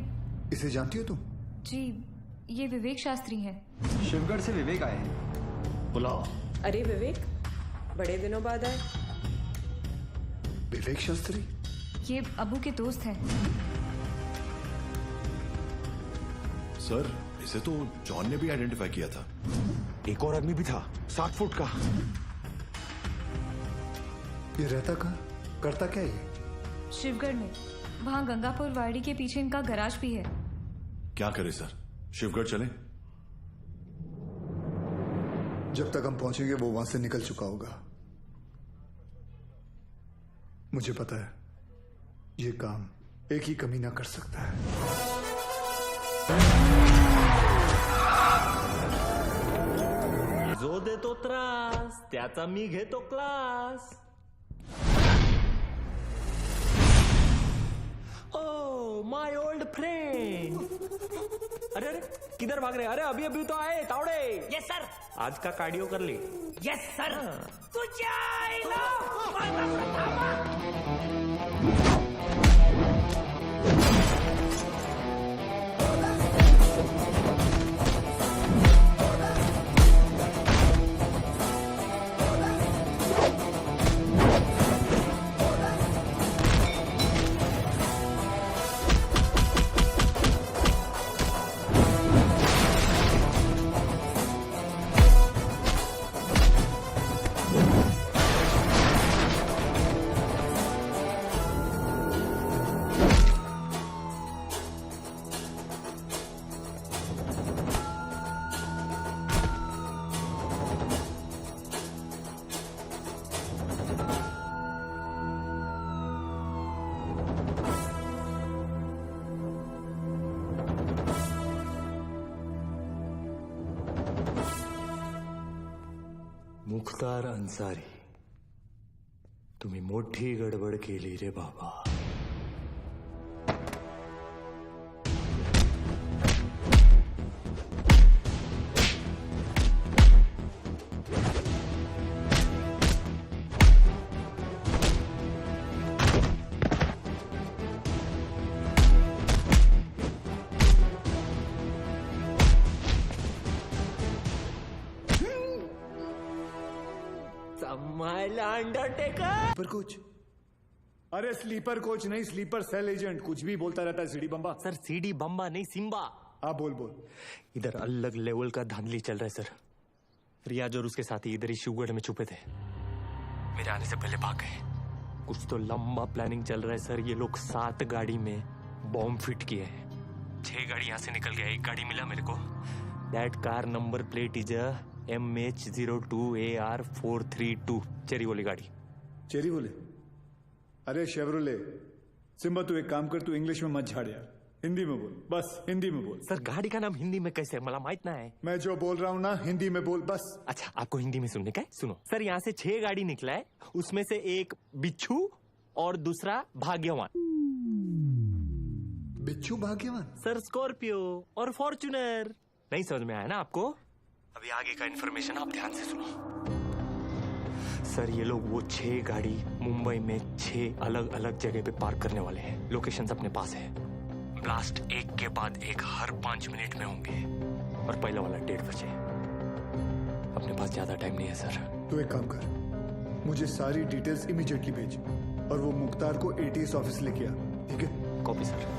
इसे जानती हो तुम? जी, ये विवेक शास्त्री हैं। शिवगढ़ से विवेक आए हैं। बुलाओ। अरे विवेक, बड़े दिनों बाद आए। विवेक शास्त्री? ये अबू के दोस्त हैं। सर, इसे तो जॉन ने भी आइडेंटिफाई किया था। एक और आदमी भी था, 60 फुट का। ये रहता कहाँ, करता क्या ये? शिवगढ़ में, वहाँ गंगापुर वाड़ी के पीछे इनका गैराज भी है। क्या करे सर, शिवगढ़ चलें? जब तक हम पहुंचेंगे वो वहां से निकल चुका होगा। मुझे पता है ये काम एक ही कमीना कर सकता है। जो देतो त्रास त्याचा मी घेतो class. Oh my old friend. अरे अरे किधर भाग रहे? अरे अभी अभी तो आए तावड़े। Yes sir. आज का कार्डियो कर ले। Yes sir. मुख्तार अन्सारी, तुम्ही मोठी गडबड केली रे बाबा। Sleeper coach? अरे स्लीपर कोच नहीं, स्लीपर सेल एजेंट। कुछ भी बोलता रहता है सीडी बम्बा। सर सीडी बम्बा नहीं, सिम्बा। हाँ बोल बोल। इधर अलग लेवल का धांधली चल रहा है सर। रियाज और उसके साथी इधर ही शिवगढ़ में छुपे थे, मेरे आने से पहले भाग गए। कुछ तो लंबा प्लानिंग चल रहा है सर। ये लोग 7 गाड़ी में बॉम्ब फिट किए हैं। 6 गाड़ी यहाँ से निकल गया, 1 गाड़ी मिला मेरे को। That car number plate is MH02AR432। Cherry वाली गाड़ी। चेरी बोले? अरे शेवरोले। सिम्बा तू एक काम कर, तू इंग्लिश में मत झाड़ यार, हिंदी में बोल, बस हिंदी में बोल। सर गाड़ी का नाम हिंदी में कैसे, मला माहित ना है। मैं जो बोल रहा हूँ ना हिंदी में बोल बस। अच्छा आपको हिंदी में सुनने का है? सुनो सर, यहाँ से 6 गाड़ी निकला है, उसमें से एक बिच्छू और दूसरा भाग्यवान। बिच्छू भाग्यवान? सर स्कॉर्पियो और फॉर्च्यूनर। नहीं समझ में आया ना आपको? अभी आगे का इन्फॉर्मेशन आप ध्यान से सुनो। सर ये लोग वो 6 गाड़ी मुंबई में 6 अलग अलग जगह पे पार्क करने वाले हैं। लोकेशंस अपने पास है। ब्लास्ट एक के बाद एक हर 5 मिनट में होंगे और पहला वाला 1:30 बजे। अपने पास ज्यादा टाइम नहीं है सर। तो एक काम कर, मुझे सारी डिटेल्स इमीडिएटली भेज और वो मुख्तार को एटीएस ऑफिस लेके आ, ठीक है? Copy sir.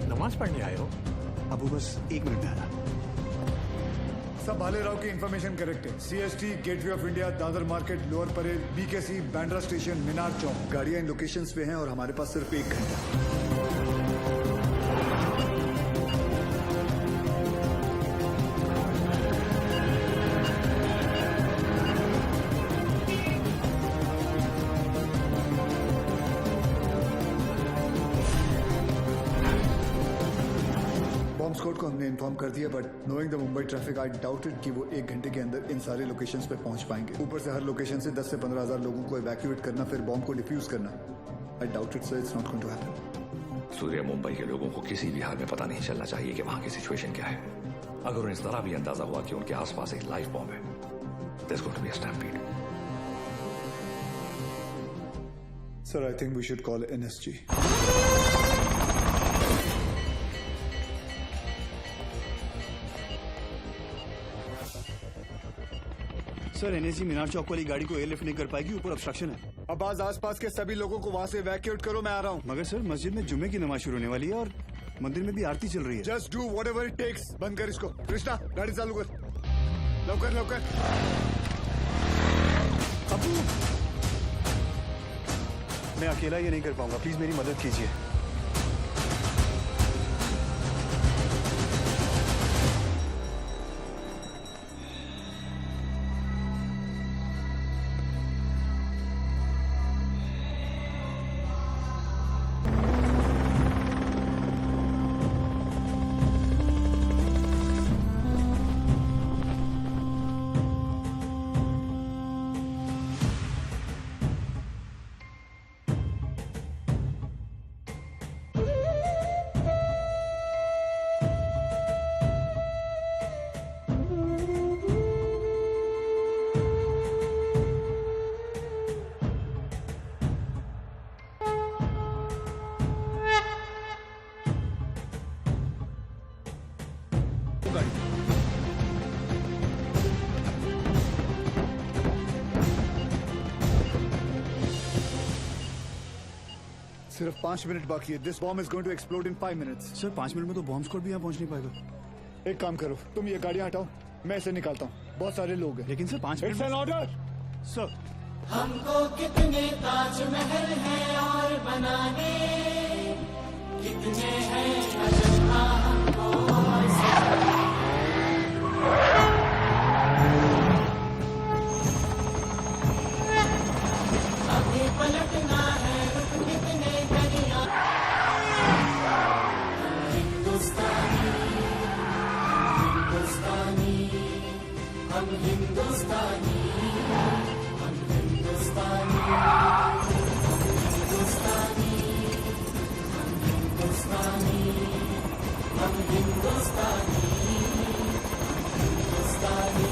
नमाज पढ़ने आए हो? अबू बस 1 मिनट में आ रहा। सब भाले राव की इंफॉर्मेशन करेक्ट है। CST, gateway of India, Dadar market, lower Parel, BKC, Bandra station, Minar Chowk, गाड़ियां इन लोकेशंस पे हैं और हमारे पास सिर्फ 1 घंटा। बॉम्ब स्क्वाड को हमने इन्फॉर्म कर दिया, but knowing the Mumbai traffic I doubted कि वो 1 घंटे के अंदर इन सारे लोकेशंस पे पहुंच पाएंगे। ऊपर से हर लोकेशन से 10 से 15 हजार लोगों को इवैक्यूएट करना, फिर बॉम्ब को डिफ्यूज करना। I doubt it sir, it's not going to happen. Surya, Mumbai के लोगों को किसी भी हाल में पता नहीं चलना चाहिए कि वहां की सिचुएशन क्या है। अगर उन्हें जरा भी अंदाजा हुआ कि उनके आसपास एक लाइव बॉम्ब है, there's going to be a stampede. Sir, I think we should call NSG. Sir, NSG Minar Chowk वाली गाड़ी को एयरलिफ्ट नहीं कर पाएगी, ऊपर ऑब्स्ट्रक्शन है। अब्बास, आसपास के सभी लोगों को वहां से इवैक्यूएट करो, मैं आ रहा हूँ। मगर सर, मस्जिद में जुम्मे की नमाज शुरू होने वाली है और मंदिर में भी आरती चल रही है। Just do whatever it takes. बंद कर इसको। कृष्णा, गाड़ी चालू कर, लवकर लवकर। अबू, मैं अकेला ये नहीं कर पाऊंगा, प्लीज मेरी मदद कीजिए। सिर्फ 5 मिनट बाकी है। This bomb is going to explode in 5 minutes. Sir, 5 minute में तो बॉम्ब स्क्वाड भी यहाँ पहुंच नहीं पाएगा। एक काम करो, तुम ये गाड़ियां हटाओ, मैं इसे निकालता हूँ। बहुत सारे लोग हैं। लेकिन sir 5 minute. It's an order sir. हमको कितने ताजमहल हैं और बनाने, कितने हैं अजंता हमको और सजाने। अभी पलटना है, रुक कितने दरिया। हिंदुस्तानी, हिंदुस्तानी, हम हिंदुस्तानी, हम हिंदुस्तानी, हिंदुस्तानी, हम हिंदुस्तानी, हम हिंदुस्तानी, हिंदुस्तानी।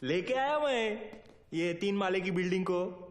लेके आया मैं ये 3 माले की बिल्डिंग को।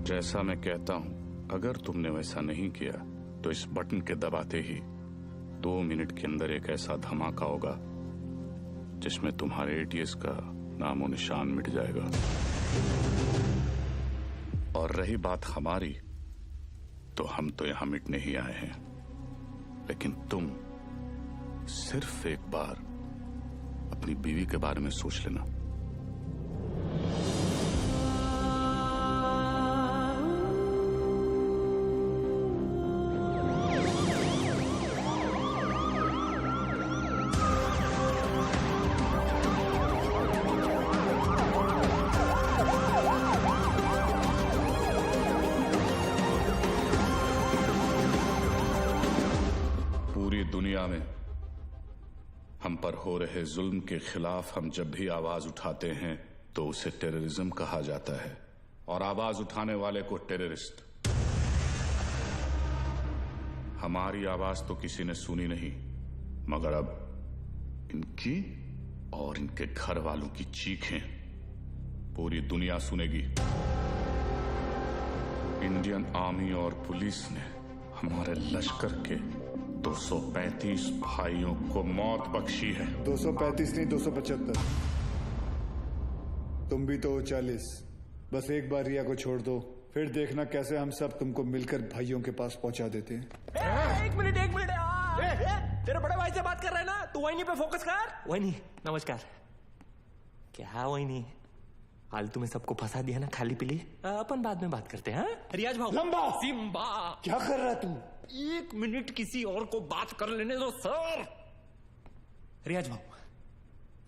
जैसा मैं कहता हूं, अगर तुमने वैसा नहीं किया तो इस बटन के दबाते ही 2 मिनट के अंदर एक ऐसा धमाका होगा जिसमें तुम्हारे एटीएस का नामो निशान मिट जाएगा। और रही बात हमारी, तो हम तो यहां मिटने ही आए हैं, लेकिन तुम सिर्फ एक बार अपनी बीवी के बारे में सोच लेना। दुनिया में हम पर हो रहे जुल्म के खिलाफ हम जब भी आवाज उठाते हैं तो उसे टेररिज्म कहा जाता है, और आवाज उठाने वाले को टेररिस्ट। हमारी आवाज तो किसी ने सुनी नहीं, मगर अब इनकी और इनके घर वालों की चीखें पूरी दुनिया सुनेगी। इंडियन आर्मी और पुलिस ने हमारे लश्कर के 235 भाइयों को मौत बख्शी है। 235 नहीं, 275। तुम भी तो 40। बस एक बार रिया को छोड़ दो, फिर देखना कैसे हम सब तुमको मिलकर भाइयों के पास पहुंचा देते हैं। एक मिनट तेरे बड़े भाई से बात कर रहा है ना, तू वही पे फोकस कर। वही नमस्कार। क्या वही फालतू में सबको फंसा दिया ना, खाली पीली। अपन बाद में बात करते हैं। रियाज भाऊ। लंबा सिम्बा क्या कर रहा तू? 1 मिनट किसी और को बात कर लेने दो सर। रियाज भाऊ,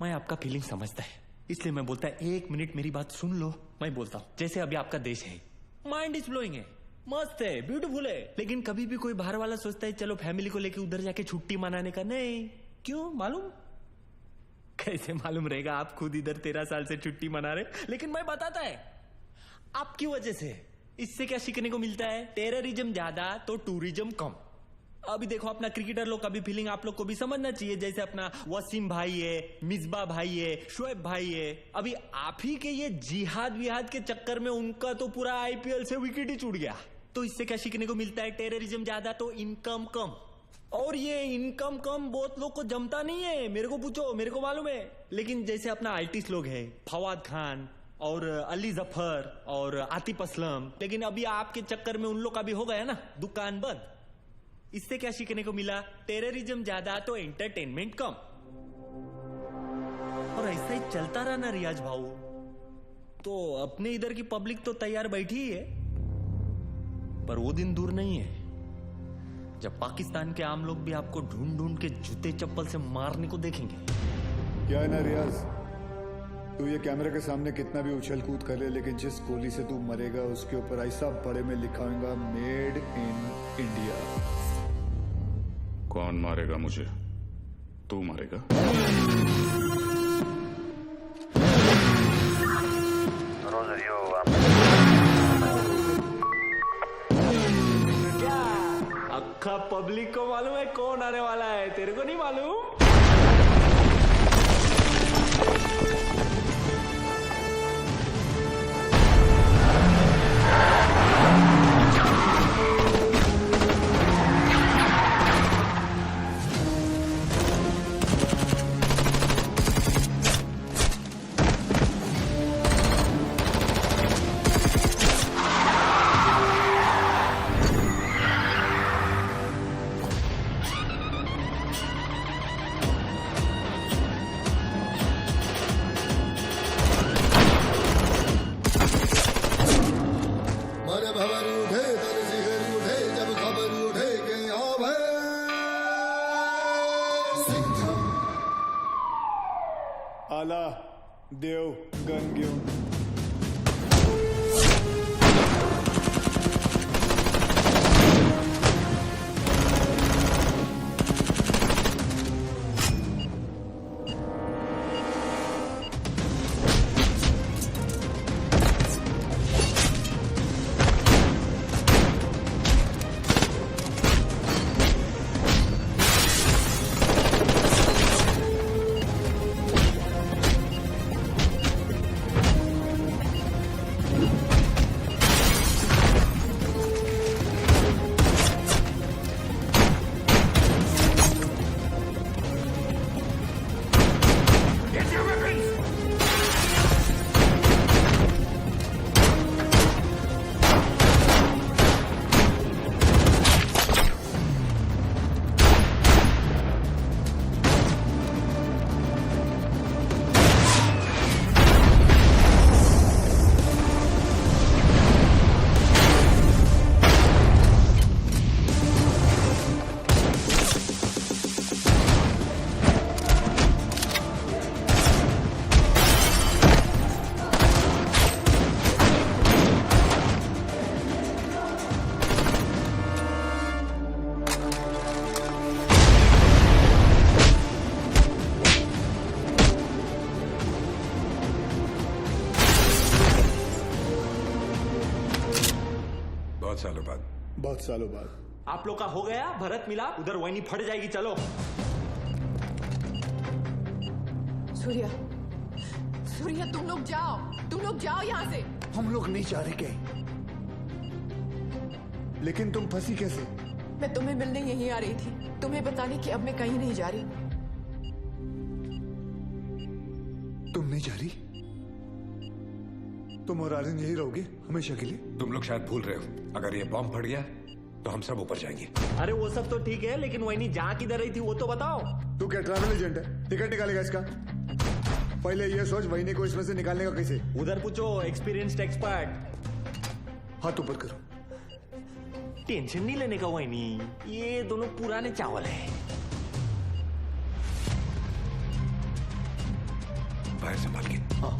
मैं आपका फीलिंग समझता है, इसलिए मैं बोलता है 1 मिनट मेरी बात सुन लो। मैं बोलता हूँ जैसे अभी आपका देश है, माइंड इज ब्लोइंग है, मस्त है, ब्यूटीफुल है, लेकिन कभी भी कोई बाहर वाला सोचता है चलो फैमिली को लेके उधर जाके छुट्टी मनाने का। नहीं, क्यों मालूम? कैसे मालूम रहेगा? आप खुद इधर 13 साल से छुट्टी मना रहे, लेकिन मैं बताता है आपकी वजह से। इससे क्या सीखने को मिलता है? टेररिज्म ज्यादा तो टूरिज्म कम। अभी देखो अपना क्रिकेटर लोग का भी फीलिंग आप लोग को भी समझना चाहिए। जैसे अपना वसीम भाई है, मिसबा भाई है, शोएब भाई है, अभी आप ही के ये जिहाद विहाद के चक्कर में उनका तो पूरा आईपीएल से विकेट ही छूट गया। तो इससे क्या सीखने को मिलता है? टेररिज्म ज्यादा तो इनकम कम। और ये इनकम कम बहुत लोग को जमता नहीं है, मेरे को पूछो, मेरे को मालूम है। लेकिन जैसे अपना आर्टिस्ट लोग है, फवाद खान और अली जफर और आतिफ असलम, लेकिन अभी आपके चक्कर में उन लोग का भी हो गया ना दुकान बंद। इससे क्या सीखने को मिला? टेररिज्म ज्यादा तो एंटरटेनमेंट कम। और ऐसा ही चलता रहा ना रियाज भाऊ, तो अपने इधर की पब्लिक तो तैयार बैठी ही है। पर वो दिन दूर नहीं है जब पाकिस्तान के आम लोग भी आपको ढूंढ ढूंढ के जूते चप्पल से मारने को देखेंगे। क्या है ना रियाज, तू ये कैमरे के सामने कितना भी उछल कूद कर ले, लेकिन जिस गोली से तू मरेगा उसके ऊपर ऐसा बड़े में लिखा होगा मेड इन इंडिया। कौन मारेगा मुझे? तू मारेगा? अक्खा पब्लिक को मालूम है कौन आने वाला है, तेरे को नहीं मालूम? आला देव गन घेऊन. बहुत सालों बाद. आप लोग का हो गया भरत मिला. उधर वही फट जाएगी. चलो सूर्या, सूर्या तुम लोग जाओ यहाँ से. हम लोग नहीं जा रहे कहीं. लेकिन तुम फंसी कैसे? मैं तुम्हें मिलने यहीं आ रही थी, तुम्हें बताने कि अब मैं कहीं नहीं जा रही. तुम नहीं जा रही? तुम और आर्यन यही रहोगे हमेशा के लिए? तुम लोग शायद भूल रहे हो, अगर ये बॉम्ब फट गया तो हम सब ऊपर जाएंगे. अरे वो सब तो ठीक है, लेकिन वही जहाँ किधर रही थी वो तो बताओ. तू क्या ट्रैवल एजेंट है? टिकट निकालेगा इसका? पहले ये सोच वहीनी को इसमें से निकालने का कैसे. उधर पूछो एक्सपीरियंस्ड एक्सपर्ट. हाथ ऊपर करो. टेंशन नहीं लेने का वहीनी, ये दोनों पुराने चावल है. बाहर संभाल के. हाँ.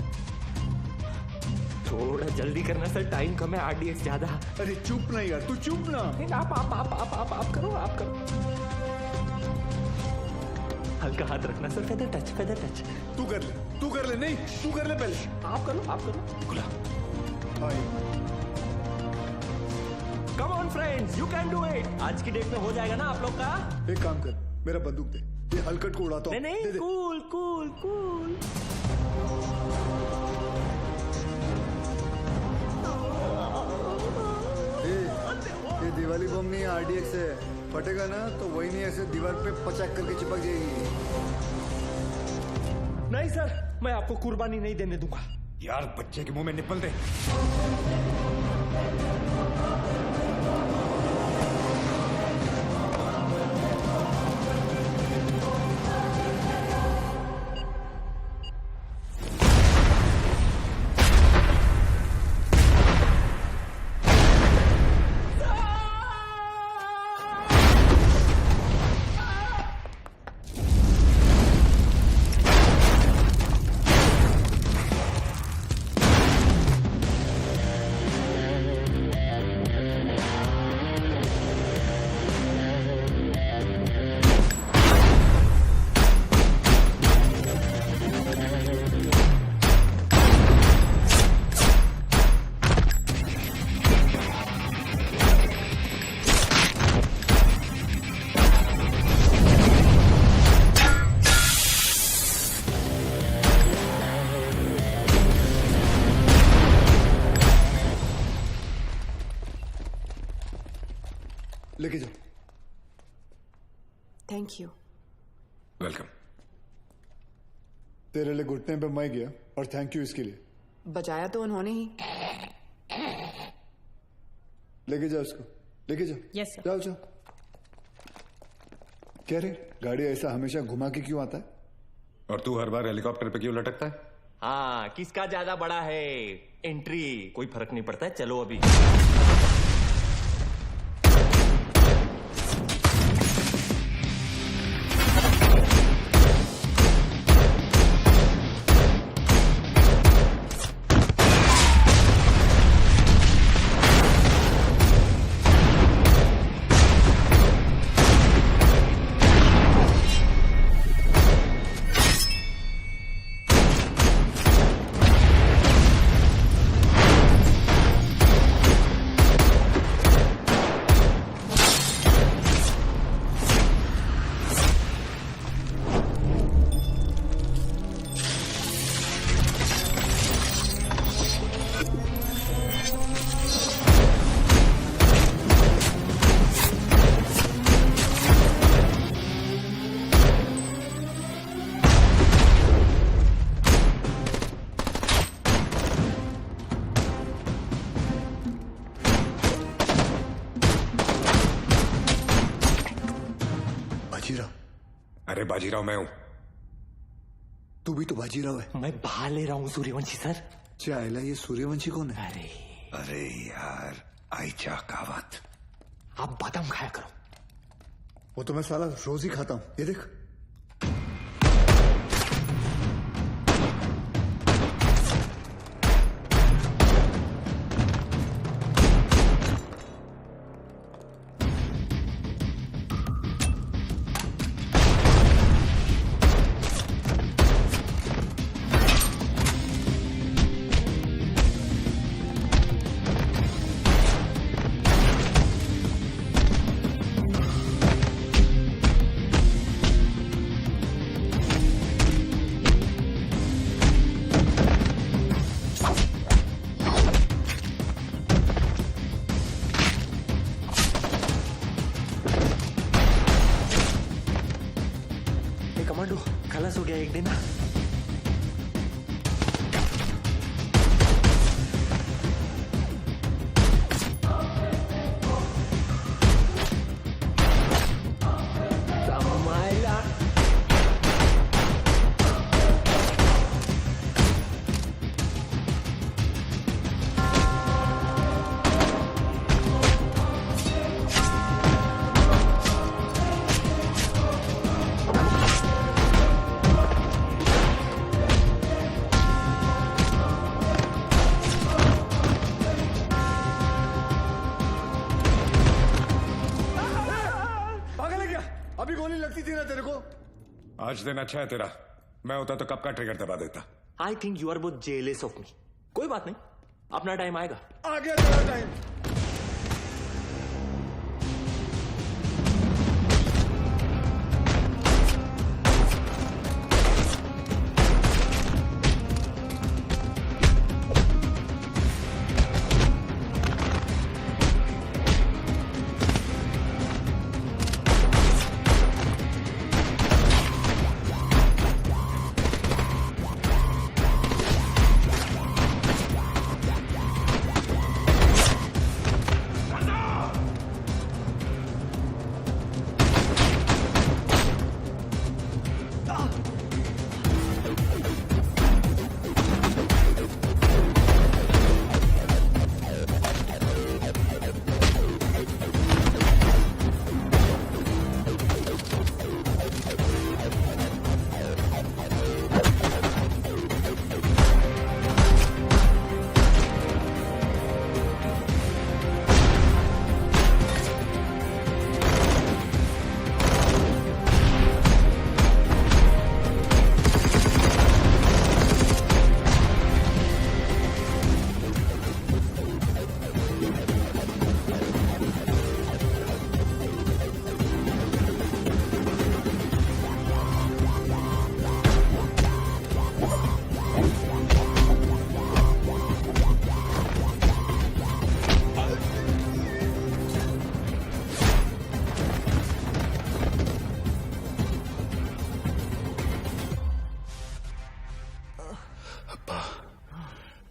थोड़ा जल्दी करना सर, टाइम कम है. आरडीएक्स ज्यादा. अरे चुप नहीं यार, तू चुप ना. आप करो. हल्का हाथ रखना सर. Feather touch. तू कर ले. नहीं तू कर ले पहले. आप करो. खुला. Come on friends, you can do it. आज की डेट में हो जाएगा ना आप लोग का. एक काम कर, मेरा बंदूक दे. ये हलकट को उड़ाता हूं. नहीं. कूल. ये दिवाली बम नहीं, आरडीएक्स है. फटेगा ना तो वही नहीं ऐसे दीवार पे पचाक करके चिपक जाएगी. नहीं सर, मैं आपको कुर्बानी नहीं देने दूंगा. यार बच्चे के मुंह में निपल दे. लेके जाओ. Thank you. वेलकम. तेरे लिए घुटने पे मैं गया और थैंक यू इसके लिए. बजाया तो उन्होंने ही. लेके जाओ इसको. लेके जाओ. Yes sir. जाओ. क्या रे, गाड़ी ऐसा हमेशा घुमा के क्यों आता है? और तू हर बार हेलीकॉप्टर पे क्यों लटकता है? हाँ, किसका ज्यादा बड़ा है एंट्री, कोई फर्क नहीं पड़ता है. चलो अभी. बाजीराव? अरे बाजीराव मैं हूं। तू भी तो बाजीराव है। मैं बाहर ले रहा हूँ सूर्यवंशी सर। चाइला ये सूर्यवंशी कौन है? अरे यार आइचा कावत। आप बादाम खाया करो। वो तो मैं साला रोज ही खाता हूँ, ये देख। कमांडो खलास हो गया एक दिन। अभी गोली लगती थी ना तेरे को। आज दिन अच्छा है तेरा, मैं होता तो कब का ट्रिगर दबा देता। I think you are both jealous of me. कोई बात नहीं, अपना टाइम आएगा। आ गया तेरा टाइम।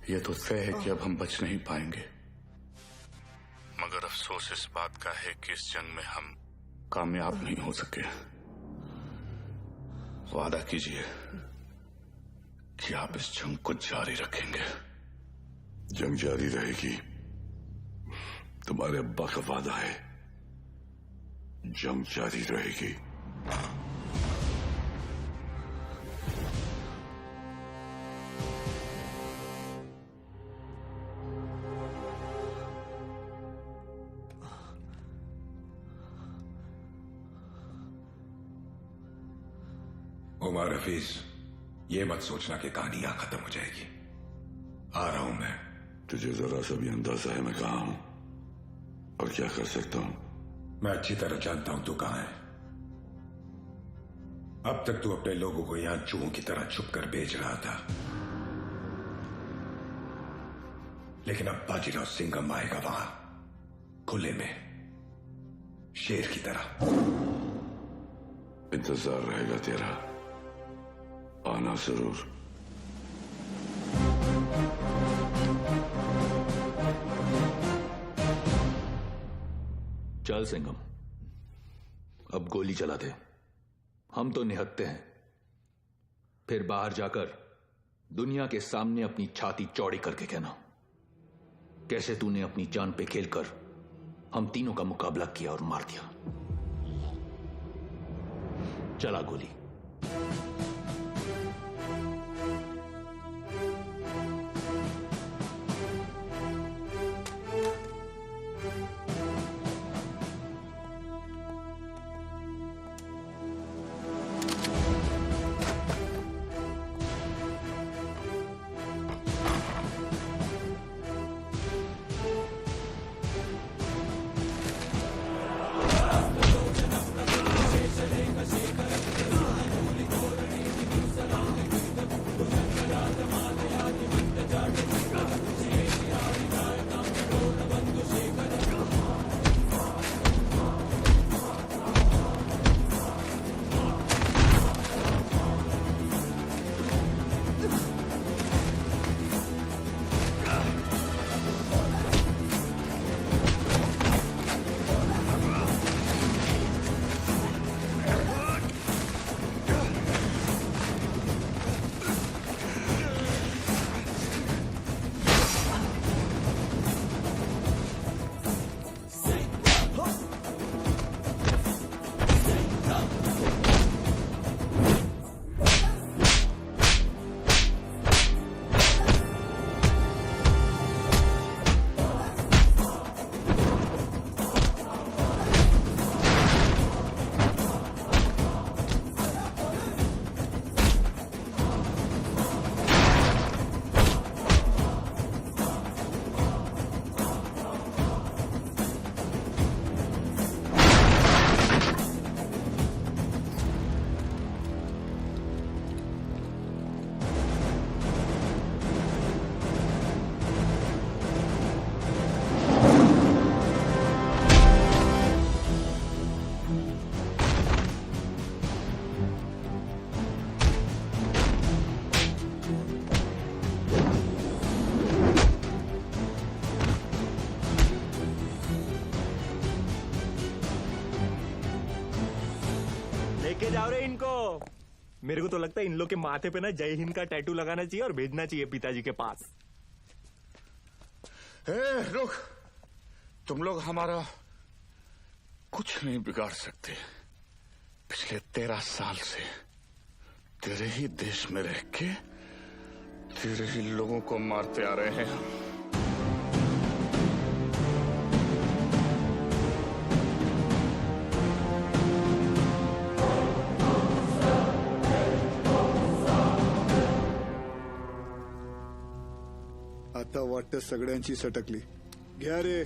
ये तो तय है कि अब हम बच नहीं पाएंगे, मगर अफसोस इस बात का है कि इस जंग में हम कामयाब नहीं हो सके। वादा कीजिए कि आप इस जंग को जारी रखेंगे। जंग जारी रहेगी, तुम्हारे अब्बा का वादा है। जंग जारी रहेगी। उमर हफीज, ये मत सोचना कि कहानी यहां खत्म हो जाएगी। आ रहा हूं मैं। तुझे जरा सा भी अंदाजा है मैं कहां हूं और क्या कर सकता हूं? मैं अच्छी तरह जानता हूं तू कहां है। अब तक तू अपने लोगों को यहां चूहों की तरह छुप कर बेच रहा था, लेकिन अब बाजीराव सिंघम आएगा वहां खुले में, शेर की तरह। इंतजार रहेगा तेरा, आना जरूर। चल सिंघम, अब गोली चला दे। हम तो निहत्ते हैं, फिर बाहर जाकर दुनिया के सामने अपनी छाती चौड़ी करके कहना कैसे तूने अपनी जान पे खेलकर हम तीनों का मुकाबला किया और मार दिया। चला गोली। लेके जाओ रे इनको। मेरे को तो लगता है इन लोग के माथे पे ना जय हिंद का टैटू लगाना चाहिए और भेजना चाहिए पिताजी के पास। रुक, तुम लोग हमारा कुछ नहीं बिगाड़ सकते। पिछले 13 साल से तेरे ही देश में रह के तेरे ही लोगों को मारते आ रहे हैं हम। आता वाटतं सगळ्यांची सटकली. घ्या रे.